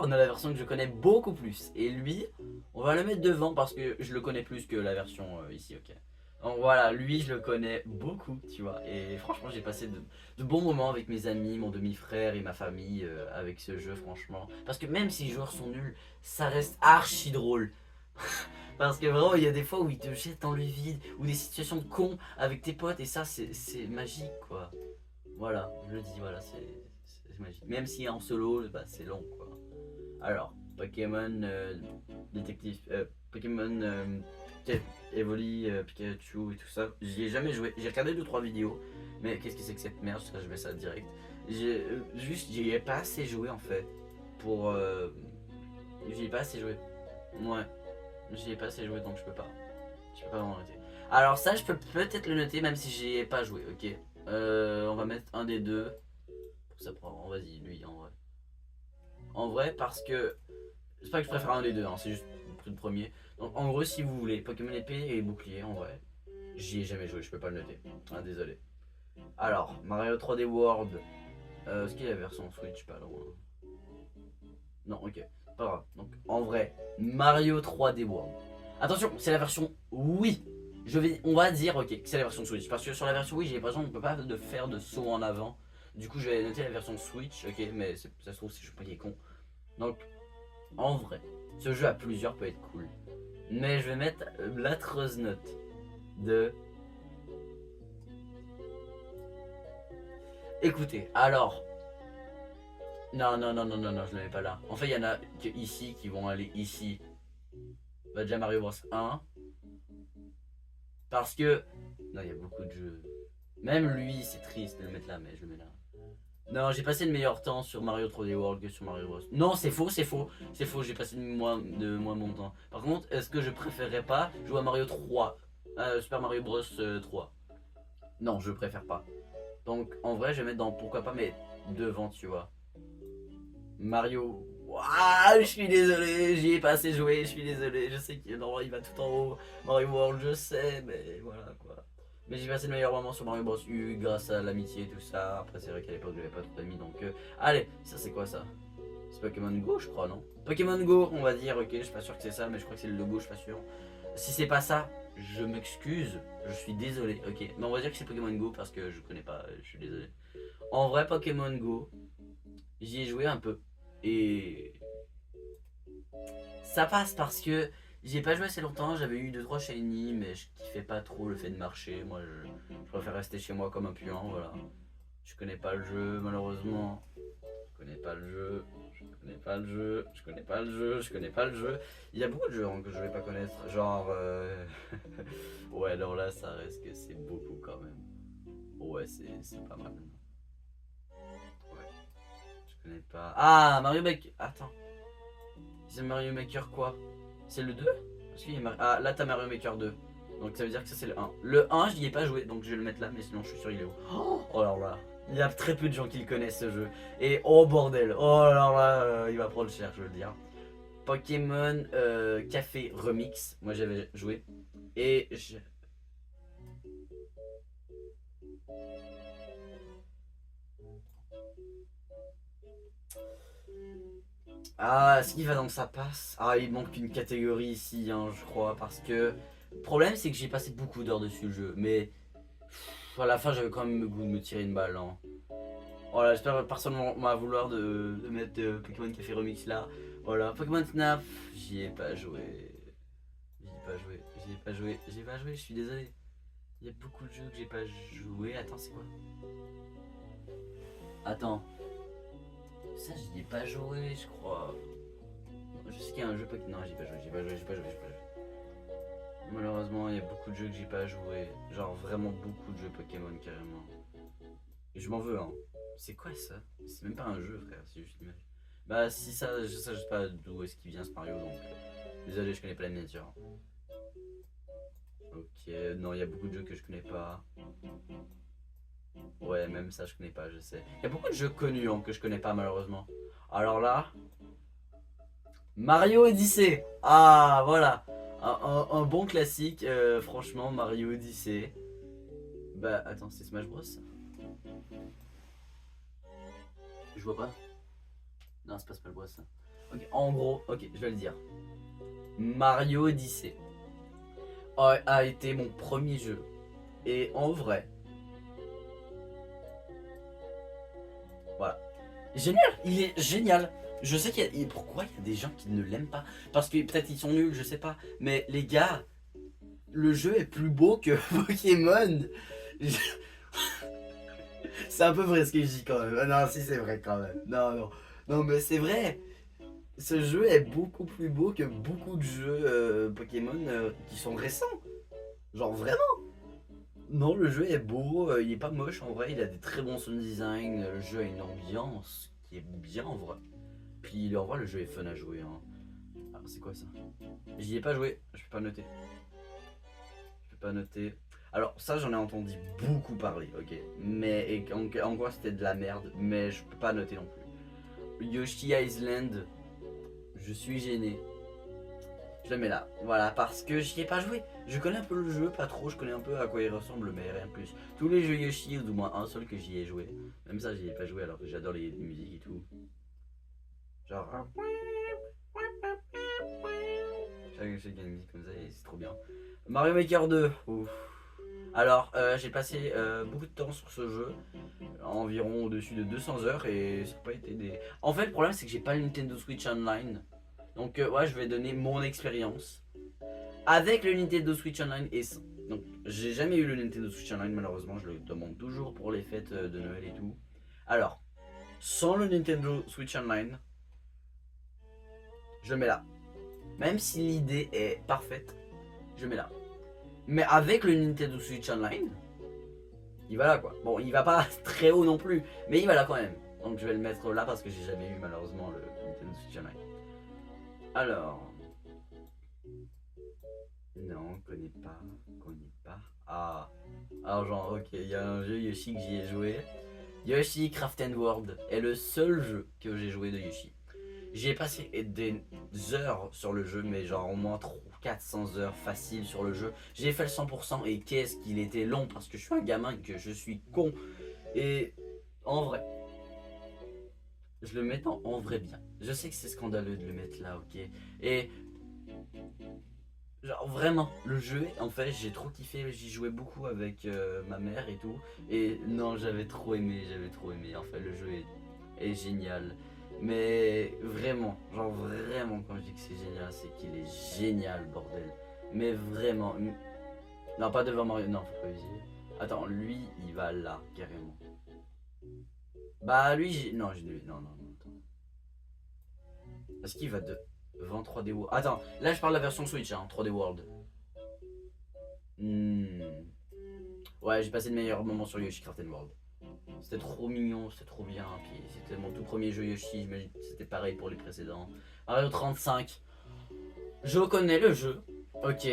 on a la version que je connais beaucoup plus. Et lui, on va le mettre devant parce que je le connais plus que la version ici, ok. Donc voilà, lui je le connais beaucoup, tu vois. Et franchement j'ai passé de bons moments avec mes amis, mon demi-frère et ma famille avec ce jeu franchement. Parce que même si les joueurs sont nuls, ça reste archi drôle. Parce que vraiment, il y a des fois où ils te jettent dans le vide, ou des situations de con avec tes potes, et ça, c'est magique, quoi. Voilà, je le dis, voilà, c'est magique. Même si en solo, bah, c'est long, quoi. Alors, Pokémon détective, Pokémon Evoli, Pikachu et tout ça, j'y ai jamais joué. J'ai regardé 2-3 vidéos, mais qu'est-ce que c'est que cette merde? Je vais ça direct. Juste, j'y ai pas assez joué, en fait. Pour. J'y ai pas assez joué. Ouais. J'y ai pas assez joué donc je peux pas. Je peux pas vraiment noter. Alors ça je peux peut-être le noter même si j'y ai pas joué, ok. On va mettre un des deux. Pour ça prend. Vas-y, lui en vrai. En vrai parce que. C'est pas que je préfère un des deux, hein, c'est juste le premier. Donc en gros si vous voulez, Pokémon épée et bouclier en vrai. J'y ai jamais joué, je peux pas le noter. Ah désolé. Alors, Mario 3D World. Est-ce qu'il y a la version Switch? Pas loin. Non, ok. Pas grave. Donc en vrai, Mario 3D World. Attention, c'est la version Wii. On va dire ok que c'est la version Switch. Parce que sur la version Wii, j'ai l'impression qu'on ne peut pas faire de saut en avant. Du coup, je vais noter la version Switch, ok, mais ça se trouve si je suis pas qui est con. Donc, en vrai, ce jeu à plusieurs peut être cool. Mais je vais mettre l'atroce note de. Écoutez, alors. Non, non, non, non, non, non, je ne le mets pas là. En fait, il y en a que ici qui vont aller ici. Bah, déjà Mario Bros 1. Parce que. Non, il y a beaucoup de jeux. Même lui, c'est triste de le mettre là, mais je le mets là. Non, j'ai passé le meilleur temps sur Mario 3D World que sur Mario Bros. Non, c'est faux, c'est faux. C'est faux, j'ai passé de moins mon temps. Par contre, est-ce que je préférerais pas jouer à Mario 3 Super Mario Bros 3? Non, je préfère pas. Donc, en vrai, je vais mettre dans pourquoi pas, mais devant, tu vois. Mario Ouah, je suis désolé, j'y ai pas assez joué, je suis désolé. Je sais que non, il va tout en haut. Mario World, je sais, mais voilà quoi. Mais j'ai passé le meilleur moment sur Mario Bros U grâce à l'amitié et tout ça. Après, c'est vrai qu'à l'époque, j'avais pas trop d'amis donc. Allez, ça c'est quoi ça? C'est Pokémon Go, je crois, non? Pokémon Go, on va dire, ok, je suis pas sûr que c'est ça, mais je crois que c'est le logo, je suis pas sûr. Si c'est pas ça, je m'excuse, je suis désolé, ok. Mais on va dire que c'est Pokémon Go parce que je connais pas, je suis désolé. En vrai, Pokémon Go, j'y ai joué un peu. Et ça passe parce que j'y ai pas joué assez longtemps, j'avais eu 2-3 shiny, mais je kiffais pas trop le fait de marcher. Moi, je préfère rester chez moi comme un puant, voilà. Je connais pas le jeu, malheureusement. Je connais pas le jeu. Je connais pas le jeu, je connais pas le jeu, je connais pas le jeu. Il y a beaucoup de jeux hein, que je vais pas connaître. Genre. Ouais, alors là, ça reste que c'est beaucoup quand même. Ouais, c'est pas mal. Ouais, je connais pas. Ah, Mario Maker. Attends. C'est Mario Maker quoi? C'est le 2? Parce qu'il y a Ah, là, t'as Mario Maker 2. Donc ça veut dire que ça, c'est le 1. Le 1, je n'y ai pas joué, donc je vais le mettre là, mais sinon, je suis sûr il est où? Oh là là. Il y a très peu de gens qui le connaissent ce jeu. Et oh bordel, oh là là, il va prendre cher, je veux le dire. Pokémon Café Remix, moi j'avais joué. Et je... Ah, est-ce qu'il va dans sa passe? Ah, il manque une catégorie ici, hein, je crois, parce que... Le problème, c'est que j'ai passé beaucoup d'heures dessus le jeu, mais... À la fin, j'avais quand même le goût de me tirer une balle, hein. Voilà, j'espère que personne ne va vouloir de mettre Pokémon Café Remix là. Voilà, Pokémon Snap, j'y ai pas joué. J'y ai pas joué, j'y ai pas joué, j'y ai pas joué, je suis désolé. Il y a beaucoup de jeux que j'ai pas joué. Attends, c'est quoi? Attends. Ça, j'y ai pas joué, je crois. Je sais qu'il y a un jeu Pokémon. Non, j'y ai pas joué, j'y ai pas joué, j'y ai pas joué, j'y ai pas joué. Malheureusement, il y a beaucoup de jeux que j'ai pas joué. Genre vraiment beaucoup de jeux Pokémon carrément. Et je m'en veux, hein. C'est quoi ça? C'est même pas un jeu, frère, c'est juste une image. Bah, si ça, je sais pas d'où est-ce qu'il vient ce Mario, donc. Désolé, je connais pas la miniature. Ok, non, il y a beaucoup de jeux que je connais pas. Ouais, même ça, je connais pas, je sais. Il y a beaucoup de jeux connus hein, que je connais pas, malheureusement. Alors là, Mario Odyssey. Ah, voilà. Un bon classique, franchement, Mario Odyssey. Bah, attends, c'est Smash Bros ça? Je vois pas. Non, c'est pas Smash Bros ça. Ok, en gros, ok, je vais le dire. Mario Odyssey a été mon premier jeu. Et en vrai, voilà. Génial, il est génial. Je sais qu'il y a... Pourquoi il y a des gens qui ne l'aiment pas? Parce que peut-être ils sont nuls, je sais pas. Mais les gars, le jeu est plus beau que Pokémon. C'est un peu vrai ce que je dis quand même. Non, si c'est vrai quand même. Non, non. Non, mais c'est vrai. Ce jeu est beaucoup plus beau que beaucoup de jeux Pokémon qui sont récents. Genre vraiment. Non, le jeu est beau, il est pas moche en vrai, il a des très bons sound design, le jeu a une ambiance qui est bien en vrai. Puis en vrai, le jeu est fun à jouer. Hein. Ah, c'est quoi ça? J'y ai pas joué, je peux pas noter. Je peux pas noter. Alors, ça, j'en ai entendu beaucoup parler, ok. Mais en quoi c'était de la merde, mais je peux pas noter non plus. Yoshi Island, je suis gêné. Je le mets là, voilà, parce que j'y ai pas joué. Je connais un peu le jeu, pas trop, je connais un peu à quoi il ressemble, mais rien de plus. Tous les jeux Yoshi, ou du moins un seul que j'y ai joué. Même ça, j'y ai pas joué alors que j'adore les musiques et tout. Genre. Chaque musique comme ça, et c'est trop bien. Mario Maker 2, ouf. Alors, j'ai passé beaucoup de temps sur ce jeu, environ au-dessus de 200 heures, et ça n'a pas été des. En fait, le problème, c'est que j'ai pas le Nintendo Switch Online. Donc, ouais, je vais donner mon expérience avec le Nintendo Switch Online et sans. Donc, j'ai jamais eu le Nintendo Switch Online, malheureusement, je le demande toujours pour les fêtes de Noël et tout. Alors, sans le Nintendo Switch Online, je le mets là. Même si l'idée est parfaite, je le mets là. Mais avec le Nintendo Switch Online, il va là quoi. Bon, il va pas très haut non plus, mais il va là quand même. Donc je vais le mettre là parce que j'ai jamais eu malheureusement le Nintendo Switch Online. Alors. Non, connais pas. Connais pas. Ah. Alors genre, ok, il y a un jeu Yoshi que j'y ai joué. Yoshi Craft and World est le seul jeu que j'ai joué de Yoshi. J'y ai passé des heures sur le jeu, mais genre au moins 400 heures facile sur le jeu. J'ai fait le 100% et qu'est-ce qu'il était long parce que je suis un gamin, que je suis con. Et en vrai, je le mets en vrai bien. Je sais que c'est scandaleux de le mettre là, ok. Et genre vraiment, le jeu, en fait, j'ai trop kiffé. J'y jouais beaucoup avec ma mère et tout. Et non, j'avais trop aimé, j'avais trop aimé. En fait, le jeu est génial. Mais vraiment, genre vraiment, quand je dis que c'est génial, c'est qu'il est génial, bordel. Mais vraiment. Non, pas devant Mario, non, faut pas viser. Attends, lui, il va là, carrément. Bah, lui, non, non, non, non, attends. Est-ce qu'il va devant 3D World? Attends, là, je parle de la version Switch, hein, 3D World. Hmm. Ouais, j'ai passé le meilleur moment sur Yoshi Crafted World. C'était trop mignon, c'était trop bien. Puis c'était mon tout premier jeu Yoshi, j'imagine que c'était pareil pour les précédents. Mario 35, je connais le jeu, ok.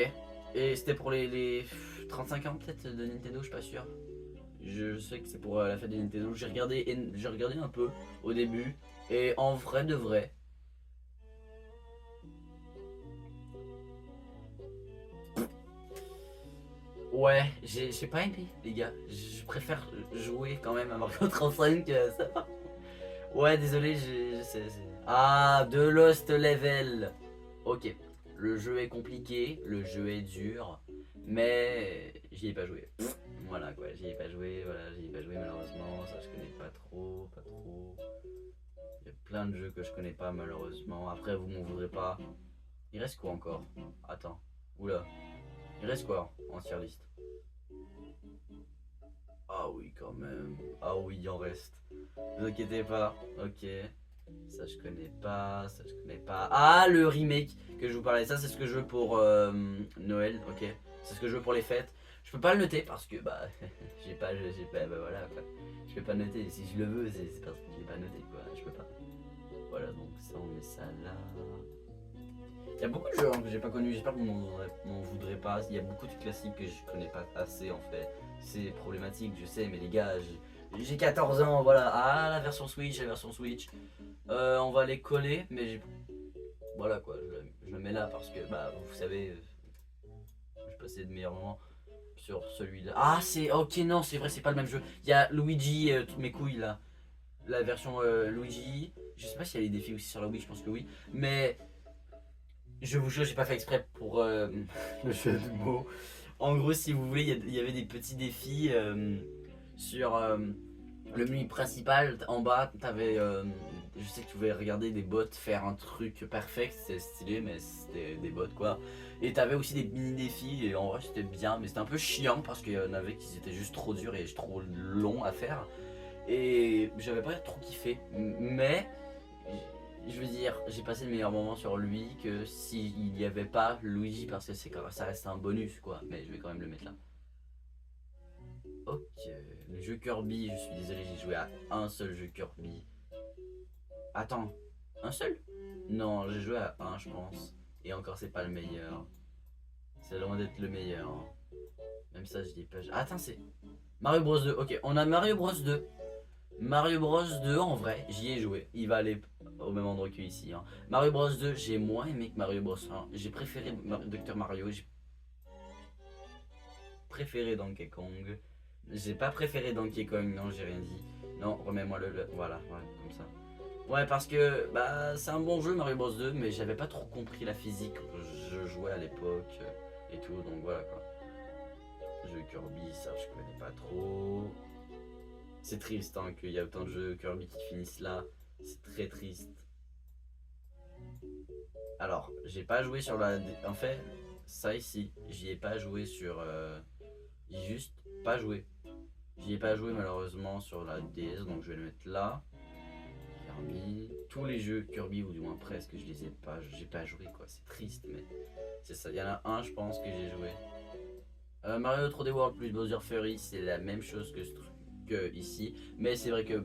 Et c'était pour les 35 ans peut-être de Nintendo, je suis pas sûr. Je sais que c'est pour la fête de Nintendo. J'ai regardé un peu au début. Et en vrai de vrai, ouais, j'ai pas aimé les gars. Je préfère jouer quand même à Mario 35 ça. Ouais, désolé, je sais. Ah, de Lost Level. Ok, le jeu est compliqué, le jeu est dur, mais j'y ai pas joué. Voilà quoi, j'y ai pas joué, voilà, j'y ai pas joué malheureusement, ça je connais pas trop, pas trop. Il y a plein de jeux que je connais pas malheureusement. Après vous m'en voudrez pas. Il reste quoi encore? Attends, oula, il reste quoi en tier list? Ah oui quand même, ah oui il en reste. Ne vous inquiétez pas, ok. Ça je connais pas, ça je connais pas. Ah le remake que je vous parlais, ça c'est ce que je veux pour Noël, ok. C'est ce que je veux pour les fêtes. Je peux pas le noter parce que bah j'ai pas bah voilà quoi. Je peux pas noter. Si je le veux c'est parce que je l'ai pas noté quoi. Je peux pas. Voilà donc ça on met ça là. Il y a beaucoup de jeux hein, que j'ai pas connus. J'espère que vous m'en voudrez pas. Il y a beaucoup de classiques que je connais pas assez en fait. C'est problématique, je sais, mais les gars, j'ai 14 ans, voilà. Ah la version Switch, la version Switch. On va les coller, mais voilà quoi, je le mets là parce que bah vous savez, je passais de meilleurs moments sur celui-là. Ah c'est ok non c'est vrai c'est pas le même jeu. Il y a Luigi, toutes mes couilles là, la version Luigi. Je sais pas s'il y a les défis aussi sur la Wii, je pense que oui. Mais je vous jure j'ai pas fait exprès pour le jeu de mots. En gros si vous voulez il y avait des petits défis sur le menu principal, en bas, t'avais. Je sais que tu pouvais regarder des bots faire un truc parfait, c'est stylé, mais c'était des bots quoi. Et t'avais aussi des mini défis, et en vrai c'était bien, mais c'était un peu chiant parce qu'il y en avait qui étaient juste trop durs et trop longs à faire. Et j'avais pas trop kiffé, mais je veux dire, j'ai passé le meilleur moment sur lui que s'il n'y avait pas Luigi parce que ça reste un bonus quoi, mais je vais quand même le mettre là. Ok, le jeu Kirby, je suis désolé, j'ai joué à un seul jeu Kirby. Attends, un seul? Non, j'ai joué à un, je pense. Et encore, c'est pas le meilleur. C'est loin d'être le meilleur, hein. Même ça, je dis pas. Attends, c'est Mario Bros 2. Ok, on a Mario Bros 2. Mario Bros 2, en vrai, j'y ai joué. Il va aller au même endroit que ici, hein. Mario Bros 2, j'ai moins aimé que Mario Bros 1. J'ai préféré Dr Mario. J'ai préféré Donkey Kong. J'ai pas préféré Donkey Kong, non, j'ai rien dit. Non, remets-moi voilà, ouais, comme ça. Ouais, parce que bah, c'est un bon jeu Mario Bros 2, mais j'avais pas trop compris la physique quand je jouais à l'époque et tout, donc voilà quoi. Jeu Kirby, ça je connais pas trop. C'est triste hein, qu'il y a autant de jeux Kirby qui finissent là. C'est très triste. Alors, j'ai pas joué sur la. En fait, ça ici, j'y ai pas joué sur. J'ai juste pas joué. J'y ai pas joué malheureusement sur la DS, donc je vais le mettre là. Kirby, tous les jeux Kirby ou du moins presque, je les ai pas, j'ai pas joué quoi, c'est triste mais c'est ça. Il y en a un je pense que j'ai joué. Mario 3D World plus Bowser Fury, c'est la même chose que ici, mais c'est vrai que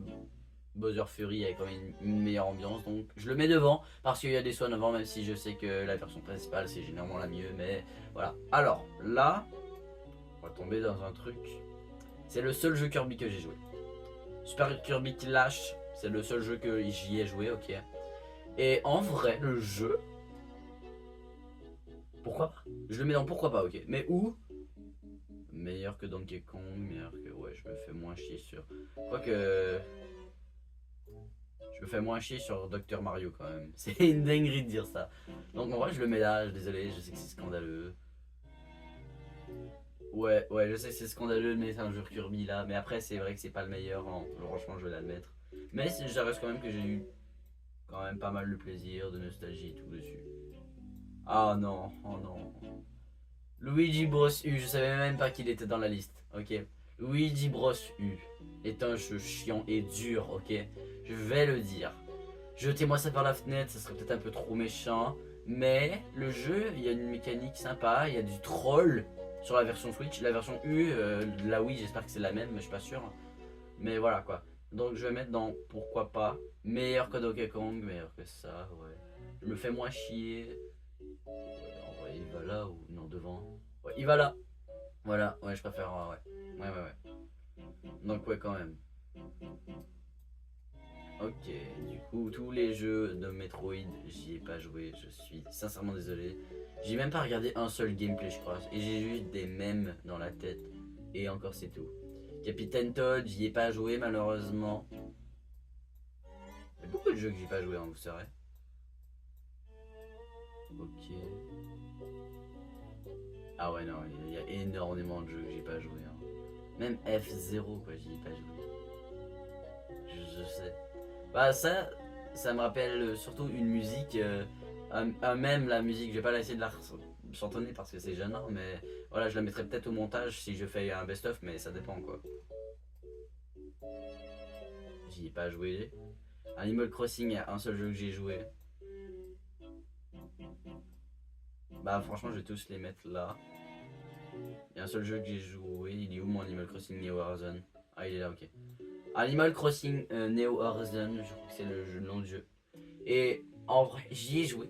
Bowser Fury a quand même une meilleure ambiance, donc je le mets devant parce qu'il y a des soins avant, même si je sais que la version principale c'est généralement la mieux, mais voilà. Alors là, on va tomber dans un truc. C'est le seul jeu Kirby que j'ai joué. Super Kirby Clash, c'est le seul jeu que j'y ai joué, ok. Et en vrai, le jeu, pourquoi pas? Je le mets dans pourquoi pas, ok. Mais où? Meilleur que Donkey Kong, meilleur que... Ouais, je me fais moins chier sur... Quoique... Je me fais moins chier sur Dr Mario quand même. C'est une dinguerie de dire ça. Donc en vrai, je le mets là, désolé, je sais que c'est scandaleux. Ouais, ouais, je sais que c'est scandaleux de mettre un jeu Kirby là, mais après, c'est vrai que c'est pas le meilleur, hein. Franchement, je vais l'admettre. Mais ça reste quand même que j'ai eu quand même pas mal de plaisir, de nostalgie et tout dessus. Ah non, oh non. Luigi Bros U, je savais même pas qu'il était dans la liste, ok. Luigi Bros U est un jeu chiant et dur, ok. Je vais le dire. Jetez-moi ça par la fenêtre, ça serait peut-être un peu trop méchant. Mais le jeu, il y a une mécanique sympa, il y a du troll sur la version Switch. La version U, la Wii, j'espère que c'est la même, mais je suis pas sûr. Mais voilà quoi. Donc je vais mettre dans pourquoi pas. Meilleur que Donkey Kong, meilleur que ça, ouais. Je me fais moins chier. Ouais, en vrai, il va là ou non devant. Ouais, il va là. Voilà, ouais, je préfère, ouais. Ouais, ouais, ouais. Donc ouais, quand même. Ok, du coup, tous les jeux de Metroid, j'y ai pas joué, je suis sincèrement désolé. J'ai même pas regardé un seul gameplay, je crois, et j'ai juste des mèmes dans la tête, et encore c'est tout. Capitaine Todd, j'y ai pas joué malheureusement. Il y a beaucoup de jeux que j'ai pas joué, hein, vous saurez. Ok. Ah ouais, non, il y a énormément de jeux que j'ai pas joué, hein. Même F0, quoi, j'y ai pas joué. Je sais. Bah ça me rappelle surtout une musique, même la musique, je vais pas essayer de la chantonner parce que c'est gênant, mais voilà, je la mettrai peut-être au montage si je fais un best-of, mais ça dépend quoi. J'y ai pas joué. Animal Crossing, il y a un seul jeu que j'ai joué. Bah franchement, je vais tous les mettre là. Il y a un seul jeu que j'ai joué, il est où mon Animal Crossing Neo Horizon? Ah, il est là, ok. Animal Crossing Neo Horizon, je crois que c'est le nom du jeu. Et en vrai, j'y ai joué.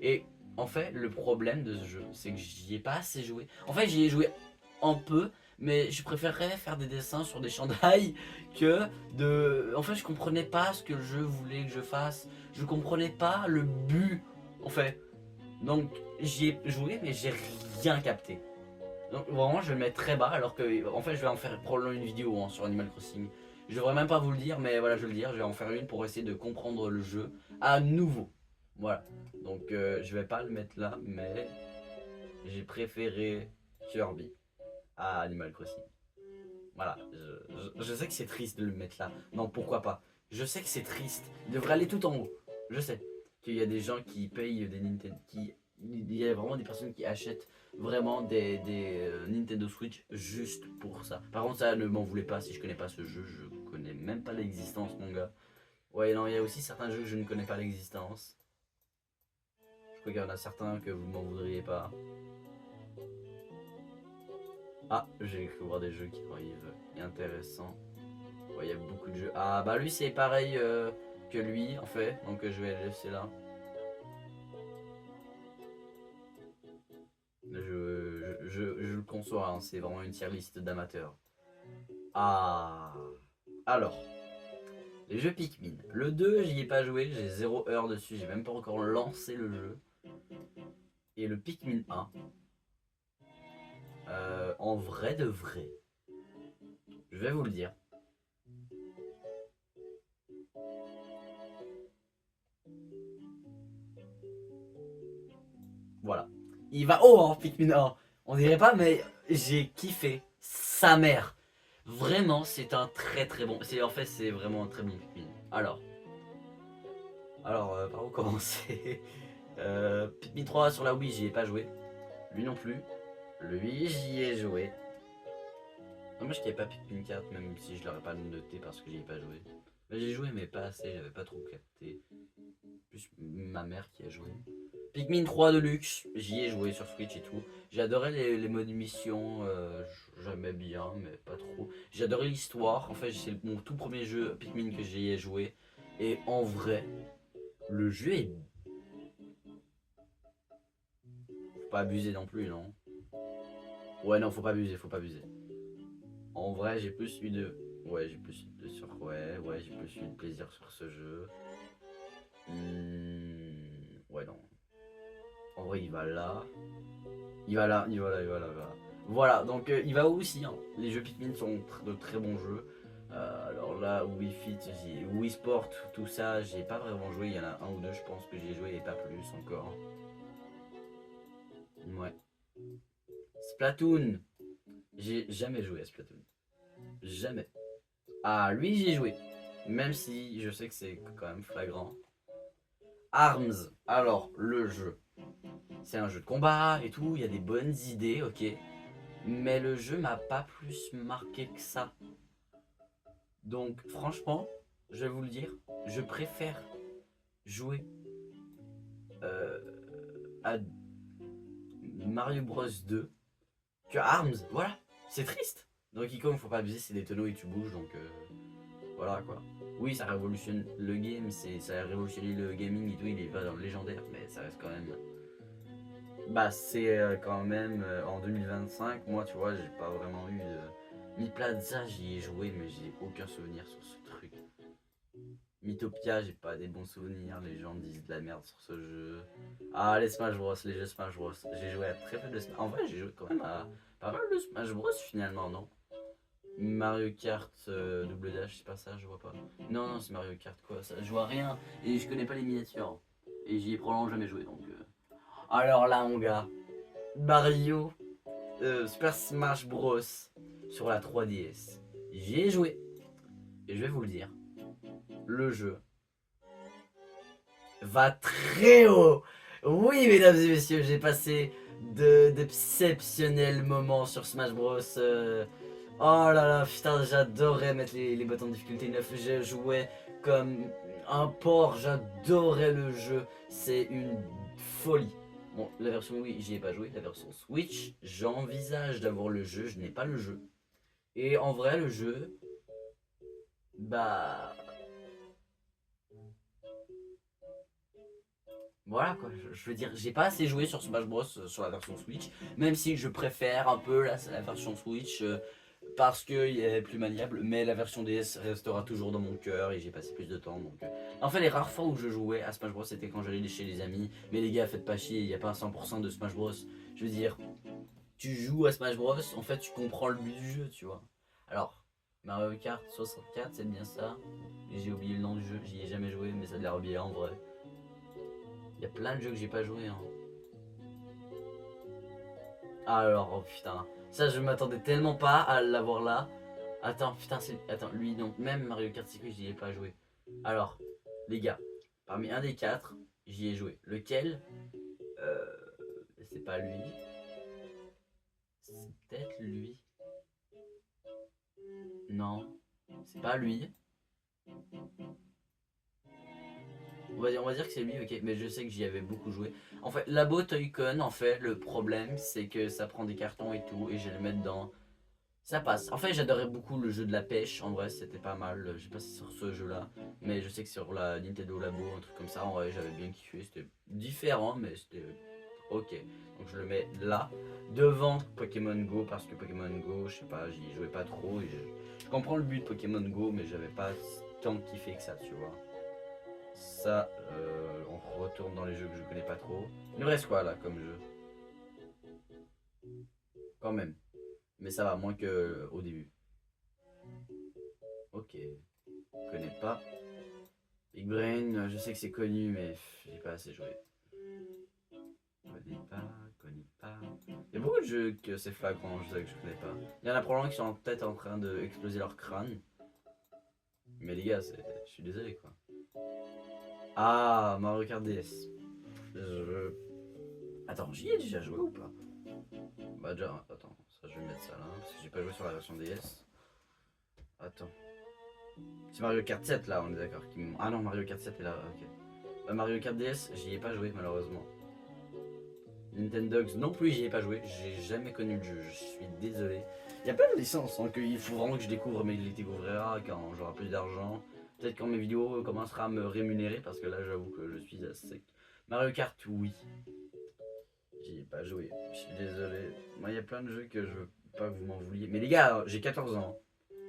Et en fait, le problème de ce jeu, c'est que j'y ai pas assez joué. En fait, j'y ai joué un peu, mais je préférerais faire des dessins sur des chandails que de... En fait, je comprenais pas ce que le jeu voulait que je fasse. Je comprenais pas le but, en fait. Donc, j'y ai joué, mais j'ai rien capté. Donc, vraiment, je vais le mettre très bas, alors que, en fait, je vais en faire probablement une vidéo hein, sur Animal Crossing. Je devrais même pas vous le dire, mais voilà, je vais le dire. Je vais en faire une pour essayer de comprendre le jeu à nouveau. Voilà. Donc, je vais pas le mettre là, mais j'ai préféré Kirby à Animal Crossing. Voilà. Je sais que c'est triste de le mettre là. Non, pourquoi pas. Je sais que c'est triste. Il devrait aller tout en haut. Je sais qu'il y a des gens qui payent des Nintendo. Il y a vraiment des personnes qui achètent vraiment des Nintendo Switch juste pour ça. Par contre, ça ne m'en voulez pas si je connais pas ce jeu. Je connais même pas l'existence, mon gars. Ouais, non, il y a aussi certains jeux que je ne connais pas l'existence. Je crois qu'il y en a certains que vous m'en voudriez pas. Ah, j'ai cru voir des jeux qui arrivent intéressants. Ouais, il y a beaucoup de jeux. Ah, bah lui, c'est pareil que lui, en fait. Donc, je vais le laisser là. Je le conçois, hein, c'est vraiment une tier list d'amateurs. Ah. Alors, les jeux Pikmin. Le 2, j'y ai pas joué, j'ai 0 heure dessus, j'ai même pas encore lancé le jeu. Et le Pikmin 1, en vrai de vrai, je vais vous le dire. Voilà. Il va haut, hein, Pikmin 1. On dirait pas, mais j'ai kiffé. Sa mère. Vraiment, c'est un très très bon. En fait, c'est vraiment un très bon Pikmin. Alors, par où commencer? Pikmin 3 sur la Wii, j'y ai pas joué. Lui non plus. Lui, j'y ai joué. Dommage qu'il n'y ait pas Pikmin 4, même si je l'aurais pas noté parce que j'y ai pas joué. J'ai joué, mais pas assez, j'avais pas trop capté. Plus ma mère qui a joué. Pikmin 3 Deluxe, j'y ai joué sur Switch et tout. J'ai adoré les modes mission, j'aimais bien, mais pas trop. J'ai adoré l'histoire, en fait c'est mon tout premier jeu Pikmin que j'y ai joué. Et en vrai, le jeu est... Faut pas abuser non plus, non? Ouais, non, faut pas abuser, faut pas abuser. En vrai, j'ai plus eu de... Ouais, j'ai plus eu de sur... Ouais, j'ai plus eu de plaisir sur ce jeu. Ouais, non. En vrai, il va là. Il va là, il va là, il va là, il va là. Voilà, donc il va aussi. Hein. Les jeux Pikmin sont de très bons jeux. Alors là, Wii Fit, Wii Sport, tout ça, j'ai pas vraiment joué. Il y en a un ou deux, je pense que j'ai joué et pas plus encore. Ouais. Splatoon. J'ai jamais joué à Splatoon. Jamais. Ah, lui, j'ai joué. Même si je sais que c'est quand même flagrant. Arms. Alors, le jeu. C'est un jeu de combat et tout. Il y a des bonnes idées, ok. Mais le jeu m'a pas plus marqué que ça. Donc, franchement, je vais vous le dire, je préfère jouer euh, à Mario Bros 2 que Arms. Voilà, c'est triste. Donc, il faut pas abuser, c'est des tonneaux et tu bouges, donc voilà quoi. Oui, ça révolutionne le game, ça a révolutionné le gaming et tout, il est pas dans le légendaire, mais ça reste quand même. Bah, c'est quand même en 2025, moi tu vois, j'ai pas vraiment eu de. Mi Plaza, j'y ai joué, mais j'ai aucun souvenir sur ce truc. Mythopia, j'ai pas des bons souvenirs, les gens disent de la merde sur ce jeu. Ah, les Smash Bros, les jeux Smash Bros. J'ai joué à très peu de Smash. En vrai, j'ai joué quand même à pas mal de Smash Bros finalement, non? Mario Kart Double Dash, c'est pas ça, je vois pas. Non, non, c'est Mario Kart quoi, ça, je vois rien et je connais pas les miniatures. Et j'y ai probablement jamais joué donc. Alors là, mon gars, Mario Super Smash Bros sur la 3DS. J'y ai joué et je vais vous le dire, le jeu va très haut. Oui, mesdames et messieurs, j'ai passé d'exceptionnels moments sur Smash Bros. Oh là là, putain, j'adorais mettre les boutons de difficulté 9. Je jouais comme un porc, j'adorais le jeu. C'est une folie. Bon, la version Wii, j'y ai pas joué. La version Switch, j'envisage d'avoir le jeu. Je n'ai pas le jeu. Et en vrai, le jeu, bah, voilà quoi, je veux dire, j'ai pas assez joué sur Smash Bros sur la version Switch, même si je préfère un peu la version Switch parce qu'elle est plus maniable, mais la version DS restera toujours dans mon cœur et j'ai passé plus de temps. Donc, en fait, les rares fois où je jouais à Smash Bros, c'était quand j'allais chez les amis, mais les gars, faites pas chier, il n'y a pas un 100% de Smash Bros. Je veux dire, tu joues à Smash Bros, en fait, tu comprends le but du jeu, tu vois. Alors, Mario Kart 64, c'est bien ça. J'ai oublié le nom du jeu, j'y ai jamais joué, mais ça a l'air bien en vrai. Il y a plein de jeux que j'ai pas joué. Hein. Alors, oh putain. Ça, je m'attendais tellement pas à l'avoir là. Attends, putain, c'est. Attends, lui, non. Même Mario Kart Circuit, j'y ai pas joué. Alors, les gars, parmi un des quatre, j'y ai joué. Lequel euh, C'est pas lui. C'est peut-être lui. Non, c'est pas lui. On va dire que c'est lui, ok, mais je sais que j'y avais beaucoup joué. En fait, Labo Toy-Con, en fait, le problème, c'est que ça prend des cartons et tout, et je vais le mettre dans. Ça passe. En fait, j'adorais beaucoup le jeu de la pêche. En vrai, c'était pas mal. J'ai passé sur ce jeu-là. Mais je sais que sur la Nintendo Labo, un truc comme ça, en vrai, j'avais bien kiffé. C'était différent, mais c'était ok. Donc je le mets là, devant Pokémon Go, parce que Pokémon Go, je sais pas, j'y jouais pas trop. Et je comprends le but de Pokémon Go, mais j'avais pas tant kiffé que ça, tu vois. Ça, on retourne dans les jeux que je connais pas trop. Il me reste quoi là comme jeu? Quand même. Mais ça va, moins que au début. Ok. Je connais pas. Big Brain, je sais que c'est connu, mais j'ai pas assez joué. Connais pas. Il y a beaucoup de jeux que c'est flagrant, je sais que je connais pas. Il y en a probablement qui sont peut-être en train d'exploser leur crâne. Mais les gars, je suis désolé quoi. Ah, Mario Kart DS. Je... Attends, j'y ai déjà joué ou pas? Bah déjà, attends, ça je vais mettre ça là, parce que j'ai pas joué sur la version DS. Attends. C'est Mario Kart 7 là, on est d'accord. Ah non, Mario Kart 7 est là, ok. Bah, Mario Kart DS, j'y ai pas joué malheureusement. Nintendogs non plus, j'y ai pas joué. J'ai jamais connu le jeu, je suis désolé. Il y a plein de licences hein, qu'il faut vraiment que je découvre, mais je les découvrira quand j'aurai plus d'argent. Peut-être quand mes vidéos commenceront à me rémunérer, parce que là j'avoue que je suis à sec. Mario Kart, oui. J'y ai pas joué, je suis désolé. Moi, il y a plein de jeux que je veux pas que vous m'en vouliez. Mais les gars, j'ai 14 ans.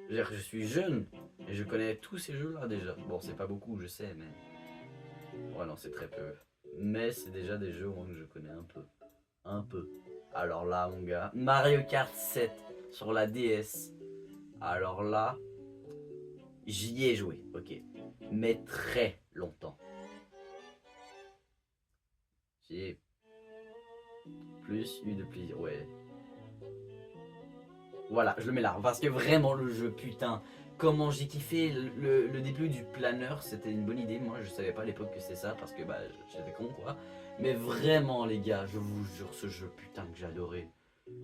Je suis jeune et je connais tous ces jeux-là déjà. Bon, c'est pas beaucoup, je sais, mais. Ouais, non, c'est très peu. Mais c'est déjà des jeux au moins que je connais un peu. Un peu. Alors là, mon gars, Mario Kart 7 sur la DS. Alors là, j'y ai joué, ok. Mais très longtemps. J'ai plus eu de plaisir, ouais. Voilà, je le mets là. Parce que vraiment, le jeu, putain, comment j'ai kiffé. Le début du planeur, c'était une bonne idée. Moi, je savais pas à l'époque que c'était ça parce que bah, j'étais con, quoi. Mais vraiment, les gars, je vous jure, ce jeu, putain, que j'adorais.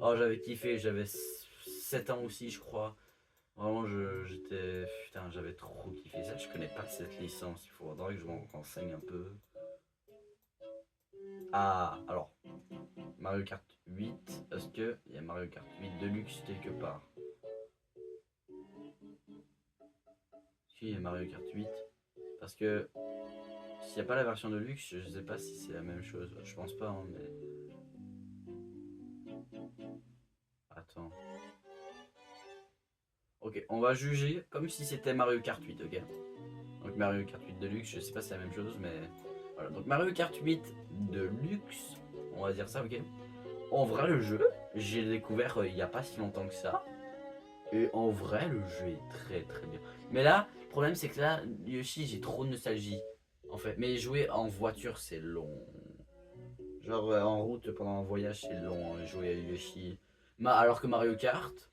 Oh, j'avais kiffé, j'avais 7 ans aussi, je crois. Vraiment, j'étais. Putain, j'avais trop kiffé ça. Je connais pas cette licence. Il faudrait que je m'en renseigne un peu. Ah, alors, Mario Kart 8. Est-ce qu'il y a Mario Kart 8 Deluxe quelque part? Si, il y a Mario Kart 8. Parce que s'il n'y a pas la version de luxe, je sais pas si c'est la même chose. Je pense pas, hein, mais. Attends. Ok, on va juger comme si c'était Mario Kart 8, ok? Donc Mario Kart 8 Deluxe, je sais pas si c'est la même chose, mais. Voilà, donc Mario Kart 8 Deluxe, on va dire ça, ok? En vrai, le jeu, j'ai découvert il n'y a pas si longtemps que ça. Et en vrai, le jeu est très très bien. Mais là, le problème c'est que là, Yoshi, j'ai trop de nostalgie. En fait, mais jouer en voiture, c'est long. Genre en route pendant un voyage, c'est long, hein, jouer à Yoshi. Alors que Mario Kart,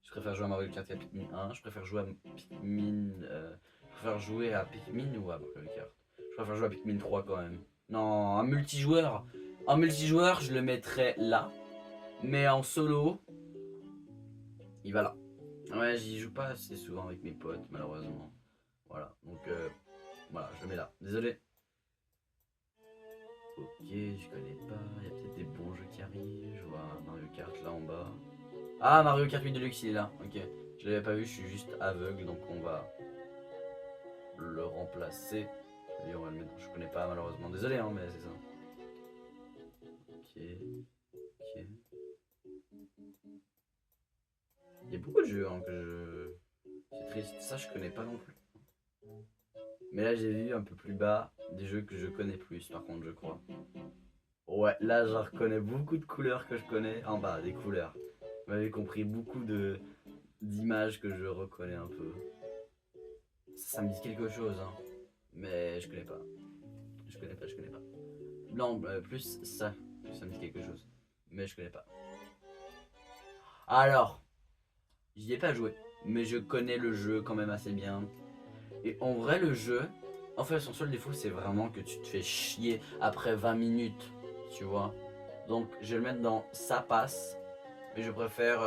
je préfère jouer à Mario Kart qu'à Pikmin 1. Je préfère jouer à Pikmin. Je préfère jouer à Pikmin ou à Mario Kart. Je préfère jouer à Pikmin 3 quand même. Non, un multijoueur. En multijoueur, je le mettrais là. Mais en solo, il va là. Ouais, j'y joue pas assez souvent avec mes potes, malheureusement. Voilà, donc voilà, je le mets là. Désolé. Ok, je connais pas. Il y a peut-être des bons jeux qui arrivent. Je vois Mario Kart là en bas. Ah, Mario Kart 8 Deluxe, il est là. Ok, je l'avais pas vu, je suis juste aveugle, donc on va le remplacer. Et on va le mettre. Je connais pas malheureusement. Désolé, hein, mais c'est ça. Ok, ok. Il y a beaucoup de jeux hein, que je. C'est triste. Ça, je connais pas non plus. Mais là, j'ai vu un peu plus bas des jeux que je connais plus, par contre, je crois. Ouais, là, je reconnais beaucoup de couleurs que je connais. En bas, des couleurs. Vous m'avez compris, beaucoup de d'images que je reconnais un peu. Ça me dit quelque chose, hein. Mais je connais pas. Je connais pas, je connais pas. Non, plus ça. Ça me dit quelque chose. Mais je connais pas. Alors, j'y ai pas joué. Mais je connais le jeu quand même assez bien. Et en vrai, le jeu, en fait, son seul défaut, c'est vraiment que tu te fais chier après 20 minutes. Tu vois. Donc, je vais le mettre dans ça passe. Mais je préfère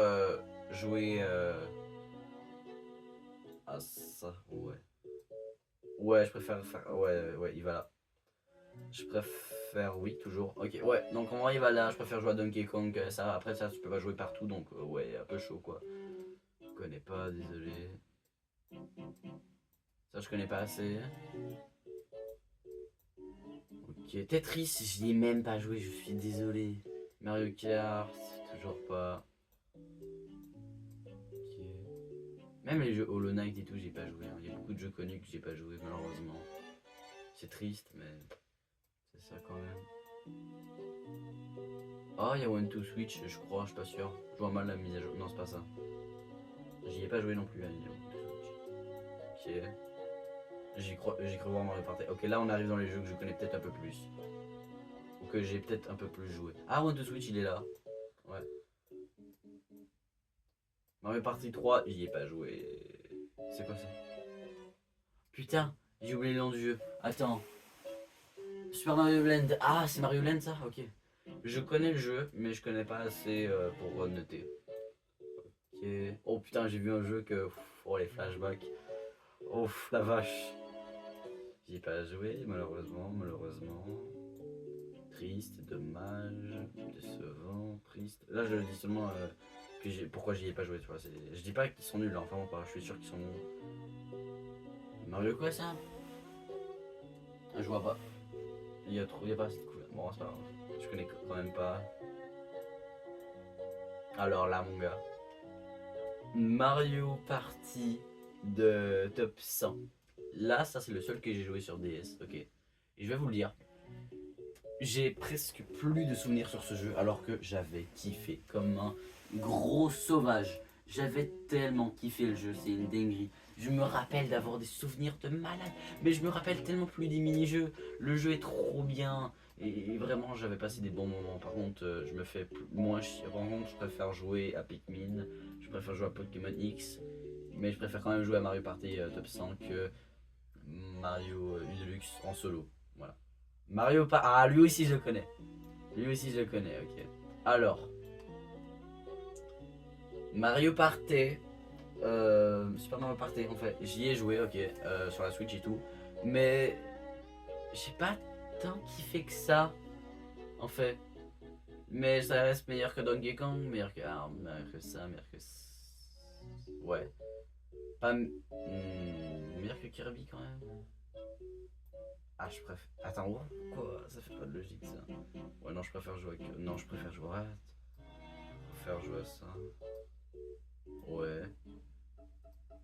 jouer à ça. Ouais. Ouais, je préfère faire. Ouais, ouais, il va là. Je préfère, oui, toujours. Ok, ouais, donc en vrai, il va là. Je préfère jouer à Donkey Kong. Ça, après, ça, tu peux pas jouer partout. Donc, ouais, un peu chaud, quoi. Je connais pas, désolé. Ça, je connais pas assez. Ok, Tetris, j'y ai même pas joué. Je suis désolé. Mario Kart, toujours pas. Ok. Même les jeux Hollow Knight et tout, j'ai pas joué, hein. Il y a beaucoup de jeux connus que j'ai pas joué, malheureusement. C'est triste, mais c'est ça quand même. Ah, il y a One to Switch, je crois, je suis pas sûr. Je vois mal la mise à jour. Non, c'est pas ça. J'y ai pas joué non plus à One to Switch. Ok. J'ai cru voir Mario Party. Ok, là on arrive dans les jeux que je connais peut-être un peu plus. Ou que j'ai peut-être un peu plus joué. Ah, One to Switch, il est là. Ouais. Mario Party 3, j'y ai pas joué. C'est quoi ça? Putain, j'ai oublié le nom du jeu. Attends. Super Mario Land. Ah, c'est Mario Land ça? Ok. Je connais le jeu, mais je connais pas assez pour noter. Ok. Oh putain, j'ai vu un jeu que. Oh les flashbacks. Oh la vache. J'y ai pas joué, malheureusement, malheureusement. Triste, dommage, décevant, triste. Là, je dis seulement que pourquoi j'y ai pas joué, tu vois. Je dis pas qu'ils sont nuls, hein, enfin pas. Je suis sûr qu'ils sont nuls. Mario quoi ça? Je vois pas. Il y a pas assez de couleurs. Bon, c'est pas grave. Je connais quand même pas. Alors là, mon gars. Mario Party de top 100. Là, ça c'est le seul que j'ai joué sur DS, ok. Et je vais vous le dire, j'ai presque plus de souvenirs sur ce jeu alors que j'avais kiffé comme un gros sauvage. J'avais tellement kiffé le jeu, c'est une dinguerie. Je me rappelle d'avoir des souvenirs de malade, mais je me rappelle tellement plus des mini-jeux. Le jeu est trop bien et vraiment j'avais passé des bons moments. Par contre, je me fais moins chier. Par contre, je préfère jouer à Pikmin, je préfère jouer à Pokémon X, mais je préfère quand même jouer à Mario Party Top 100 que Mario Deluxe en solo. Voilà. Mario Party. Ah, lui aussi je le connais. Lui aussi je le connais, ok. Alors, Mario Party. Super Mario Party, en fait, j'y ai joué, ok, sur la Switch et tout. Mais j'ai pas tant kiffé que ça, en fait. Mais ça reste meilleur que Donkey Kong, meilleur que Arm, meilleur que ça, meilleur que. Ouais. Pas. Meilleur que Kirby quand même. Ah, je préfère. Attends, quoi? Ça fait pas de logique ça. Ouais, non, je préfère jouer avec. Non, je préfère jouer à. Je préfère jouer à ça. Ouais.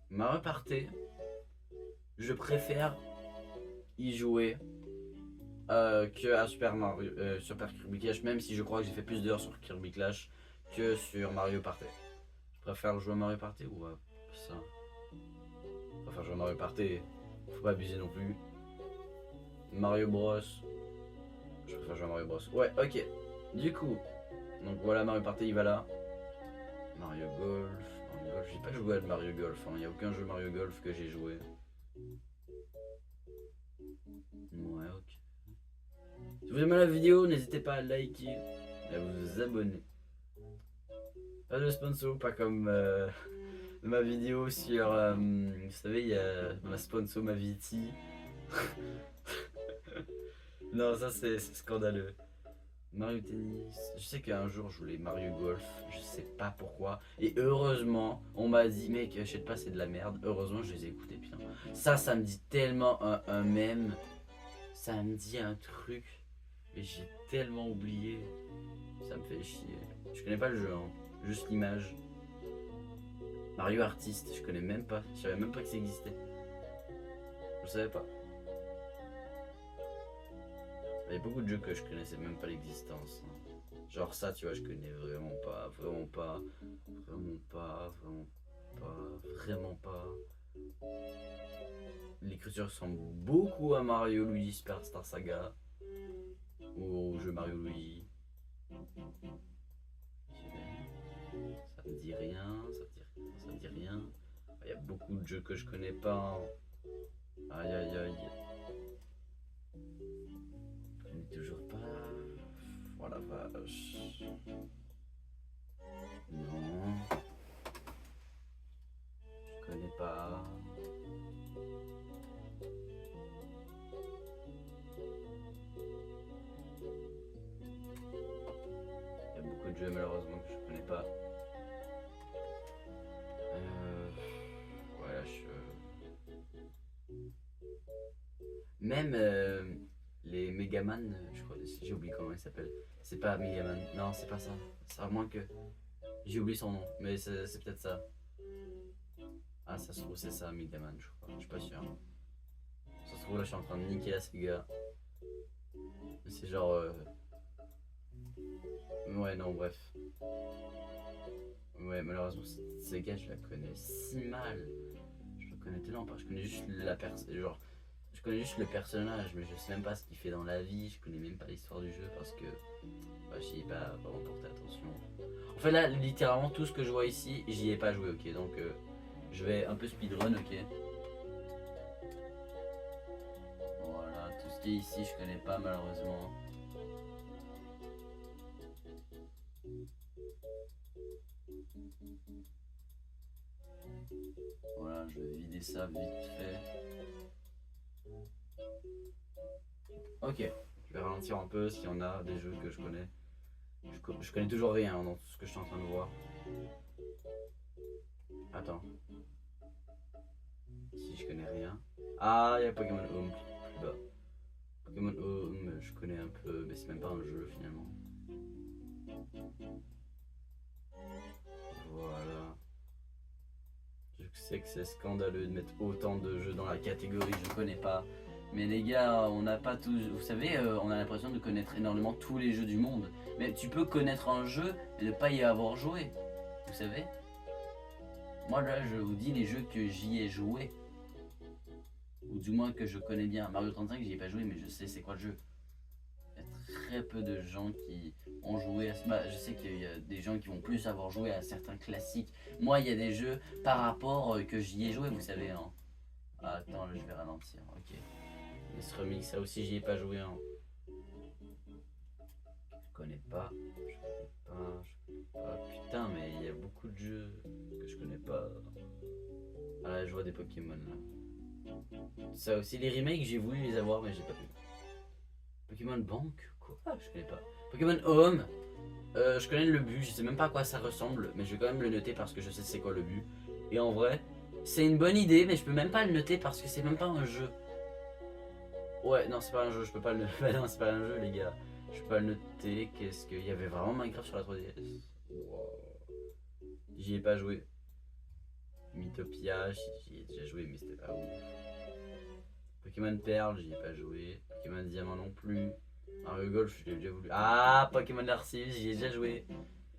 Mario Party, je préfère y jouer que à Super Mario, Super Kirby Clash, même si je crois que j'ai fait plus d'heures sur Kirby Clash que sur Mario Party. Je préfère jouer à Mario Party ou à ça. Je préfère jouer à Mario Party, faut pas abuser non plus. Mario Bros, je préfère jouer à Mario Bros. Ouais, ok. Du coup, donc voilà, Mario Party il va là. Mario Golf, j'ai pas joué à Mario Golf, il n'y a aucun jeu Mario Golf que j'ai joué. Ouais, ok. Si vous aimez la vidéo, n'hésitez pas à liker et à vous abonner. Pas de sponsor, pas comme ma vidéo sur. Vous savez, il y a ma sponsor, ma Viti. Non, ça c'est scandaleux. Mario Tennis. Je sais qu'un jour je voulais Mario Golf, je sais pas pourquoi. Et heureusement, on m'a dit, mec, achète pas, c'est de la merde. Heureusement, je les ai écoutés, putain. Ça me dit tellement un mème. Ça me dit un truc. Mais j'ai tellement oublié. Ça me fait chier. Je connais pas le jeu, hein. Juste l'image. Mario Artiste, je connais même pas. Je savais même pas que ça existait. Je savais pas. Il y a beaucoup de jeux que je connaissais même pas l'existence. Hein. Genre ça, tu vois, je connais vraiment pas, vraiment pas, vraiment pas, vraiment pas, vraiment pas. L'écriture ressemble beaucoup à Mario Luigi Superstar Saga ou au jeu Mario Luigi. Ça me dit rien, ça me dit rien. Il y a beaucoup de jeux que je connais pas. Aïe aïe aïe. Je connais toujours pas. Voilà, vache. Non. Je connais pas. Il y a beaucoup de jeux malheureusement que je connais pas. Voilà, Même les Megaman, je crois, j'ai oublié comment il s'appelle. C'est pas Megaman, non, c'est pas ça. C'est à moins que. J'ai oublié son nom, mais c'est peut-être ça. Ah, ça se trouve, c'est ça, Megaman, je crois. Je suis pas sûr. Ça se trouve, là, je suis en train de niquer la Sega. C'est genre. Ouais, non, bref. Ouais, malheureusement, cette Sega, je la connais si mal. Je la connais tellement pas. Je connais juste la personne. Genre, je connais juste le personnage, mais je sais même pas ce qu'il fait dans la vie. Je connais même pas l'histoire du jeu parce que bah, j'y ai pas vraiment porté attention. En fait, là, littéralement, tout ce que je vois ici, j'y ai pas joué, ok. Donc, je vais un peu speedrun, ok. Voilà, tout ce qui est ici, je connais pas malheureusement. Voilà, je vais vider ça vite fait. Ok, je vais ralentir un peu s'il y en a des jeux que je connais. Je connais toujours rien dans tout ce que je suis en train de voir. Attends. Si je connais rien. Ah, il y a Pokémon Home plus bas. Pokémon Home, je connais un peu, mais c'est même pas un jeu finalement. Voilà. Je sais que c'est scandaleux de mettre autant de jeux dans la catégorie que je connais pas. Mais les gars, on n'a pas tous. Vous savez, on a l'impression de connaître énormément tous les jeux du monde. Mais tu peux connaître un jeu et ne pas y avoir joué. Vous savez? Moi là, je vous dis les jeux que j'y ai joué. Ou du moins que je connais bien. Mario 35, j'y ai pas joué, mais je sais c'est quoi le jeu. Il y a très peu de gens qui ont joué à ce. Bah, je sais qu'il y a des gens qui vont plus avoir joué à certains classiques. Moi, il y a des jeux par rapport que j'y ai joué, vous savez. Hein. Ah, attends, là, je vais ralentir. Ok. Et ce remix, ça aussi, j'y ai pas joué. Hein. Je connais pas. Je connais pas. Je connais pas. Putain, mais il y a beaucoup de jeux que je connais pas. Ah là, je vois des Pokémon là. Ça aussi, les remakes, j'ai voulu les avoir, mais j'ai pas pu. Pokémon Bank? Quoi? Je connais pas. Pokémon Home? Je connais le but, je sais même pas à quoi ça ressemble, mais je vais quand même le noter parce que je sais c'est quoi le but. Et en vrai, c'est une bonne idée, mais je peux même pas le noter parce que c'est même pas un jeu. Ouais, non, c'est pas un jeu, je peux pas le noter. Bah non, c'est pas un jeu, les gars. Je peux pas le noter. Qu'est-ce qu'il y avait vraiment Minecraft sur la 3DS? Wow. J'y ai pas joué. Mythopia, j'y ai déjà joué, mais c'était pas ouf. Pokémon Perle, j'y ai pas joué. Pokémon Diamant non plus. Mario Golf, je l'ai déjà voulu. Ah, Pokémon Arceus, j'y ai déjà joué.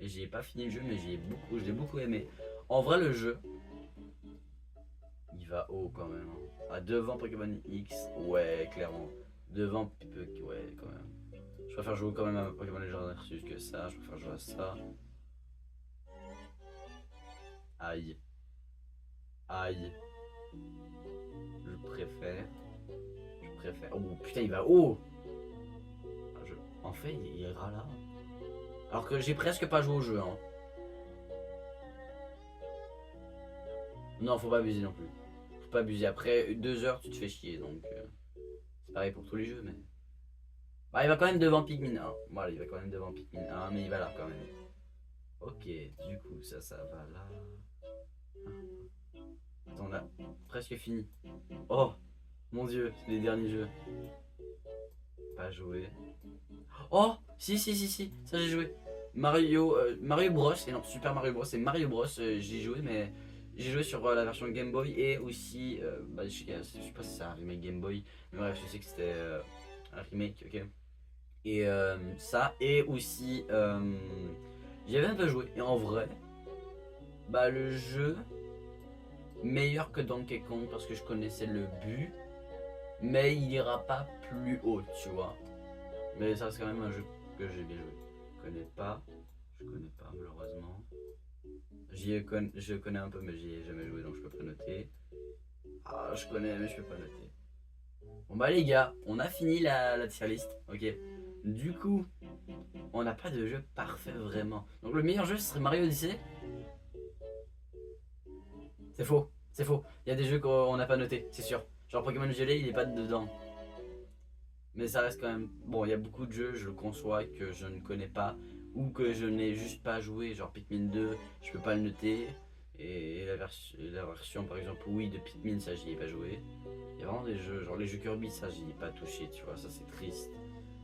Et j'y ai pas fini le jeu, mais je l'ai beaucoup aimé. En vrai, le jeu, il va haut quand même. Hein. Ah, devant Pokémon X, ouais, clairement. Devant, ouais, quand même. Je préfère jouer quand même à Pokémon Légendaire Arceus que ça. Je préfère jouer à ça. Aïe. Aïe. Je préfère. Oh putain, il va haut. En fait, il ira là. Alors que j'ai presque pas joué au jeu. Hein. Non, faut pas abuser non plus. Faut pas abuser. Après 2 heures, tu te fais chier. Donc, c'est pareil pour tous les jeux. Mais bah, il va quand même devant Pikmin 1. Voilà, il va quand même devant Pikmin 1. Mais il va là quand même. Ok, du coup, ça va là. Attends, on a presque fini. Oh, mon dieu, c'est les derniers jeux. Pas joué. Oh, si, ça j'ai joué. Mario Bros. Et non, Super Mario Bros. C'est Mario Bros. J'ai joué, mais j'ai joué sur la version Game Boy et aussi. Bah, je sais pas si c'est un remake Game Boy, mais bref, je sais que c'était un remake, ok. Et ça, et aussi. J'y avais un peu joué, et en vrai, bah, le jeu, meilleur que Donkey Kong parce que je connaissais le but, mais il ira pas plus haut, tu vois. Mais ça reste quand même un jeu que j'ai bien joué. Je connais pas malheureusement. Je connais un peu mais j'y ai jamais joué donc je peux pas noter. Ah je connais mais je peux pas noter. Bon bah les gars, on a fini la tier list, ok. Du coup, on n'a pas de jeu parfait vraiment. Donc le meilleur jeu ce serait Mario Odyssey. C'est faux, c'est faux. Il y a des jeux qu'on n'a pas noté, c'est sûr. Genre Pokémon Violet il est pas dedans. Mais ça reste quand même. Bon, il y a beaucoup de jeux, je le conçois, que je ne connais pas ou que je n'ai juste pas joué. Genre Pikmin 2, je peux pas le noter. Et la version par exemple, oui, de Pikmin, ça j'y ai pas joué. Il y a vraiment des jeux, genre les jeux Kirby, ça j'y ai pas touché, tu vois, ça c'est triste.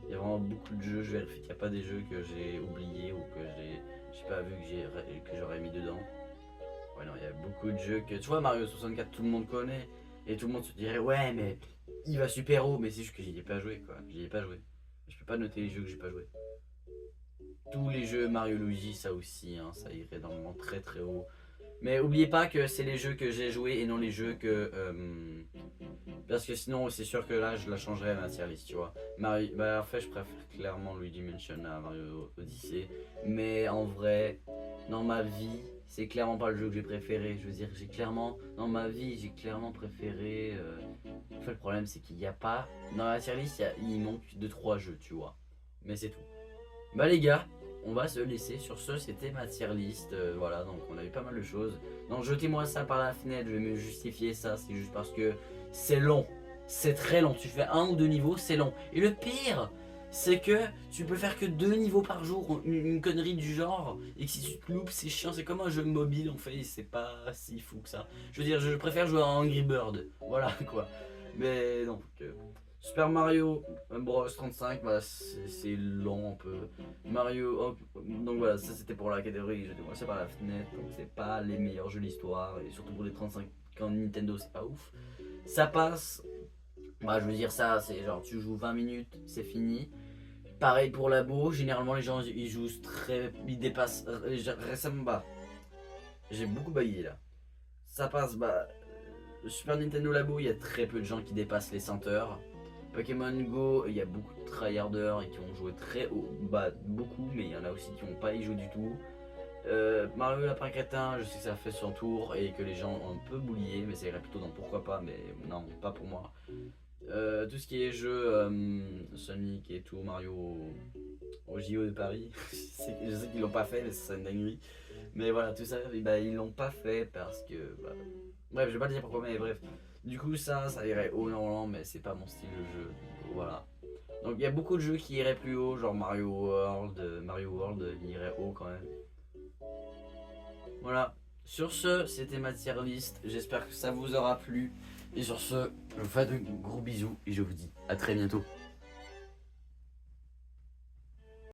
Il y a vraiment beaucoup de jeux, je vérifie qu'il n'y a pas des jeux que j'ai oubliés ou que j'ai pas vu que j'aurais mis dedans. Ouais, non, il y a beaucoup de jeux que. Tu vois, Mario 64, tout le monde connaît. Et tout le monde se dirait, ouais, mais il va super haut. Mais c'est juste que j'y ai pas joué, quoi. J'y ai pas joué. Je peux pas noter les jeux que j'ai pas joué. Tous les jeux Mario Luigi, ça aussi, hein, ça irait normalement très très haut. Mais oubliez pas que c'est les jeux que j'ai joués et non les jeux que. Parce que sinon, c'est sûr que là, je la changerais à ma tier list, tu vois. Bah, en fait, je préfère clairement Luigi Mansion à Mario Odyssey. Mais en vrai, dans ma vie, c'est clairement pas le jeu que j'ai préféré. Je veux dire, dans ma vie, j'ai clairement préféré. En fait, le problème, c'est qu'il n'y a pas. Dans la tier list, il manque 2-3 jeux, tu vois. Mais c'est tout. Bah, les gars, on va se laisser. Sur ce, c'était ma tier list. Voilà, donc on a eu pas mal de choses. Donc, jetez-moi ça par la fenêtre. Je vais me justifier ça. C'est juste parce que c'est long. C'est très long. Tu fais 1 ou 2 niveaux, c'est long. Et le pire, c'est que tu peux faire que 2 niveaux par jour, une connerie du genre, et que si tu te loupes, c'est chiant. C'est comme un jeu mobile en fait, c'est pas si fou que ça. Je veux dire, je préfère jouer à Angry Bird, voilà quoi. Mais donc, Super Mario Bros 35, bah, c'est long un peu. Donc voilà, ça c'était pour la catégorie, je moi c'est par la fenêtre, donc c'est pas les meilleurs jeux de l'histoire, et surtout pour les 35 ans Nintendo, c'est pas ouf. Ça passe. Bah, je veux dire, ça, c'est genre, tu joues 20 minutes, c'est fini. Pareil pour Labo, généralement les gens ils jouent très. Ils dépassent. Récemment, bah, j'ai beaucoup baillé là. Ça passe, bah. Super Nintendo Labo, il y a très peu de gens qui dépassent les 100 heures. Pokémon Go, il y a beaucoup de tryharders et qui ont joué très haut. Bah, beaucoup, mais il y en a aussi qui n'ont pas y joué du tout. Mario Lapin Crétin, je sais que ça fait son tour et que les gens ont un peu boulié, mais ça irait plutôt dans pourquoi pas, mais non, pas pour moi. Tout ce qui est jeu Sonic et tout, Mario au JO de Paris, je sais qu'ils l'ont pas fait, mais c'est une dinguerie. Mais voilà, tout ça, bah, ils l'ont pas fait parce que. Bah, bref, je vais pas te dire pourquoi, mais bref. Du coup, ça irait haut normalement, mais c'est pas mon style de jeu. Voilà. Donc il y a beaucoup de jeux qui iraient plus haut, genre Mario World. Mario World, il irait haut quand même. Voilà. Sur ce, c'était ma tier list. J'espère que ça vous aura plu. Et sur ce, je vous fais de gros bisous et je vous dis à très bientôt.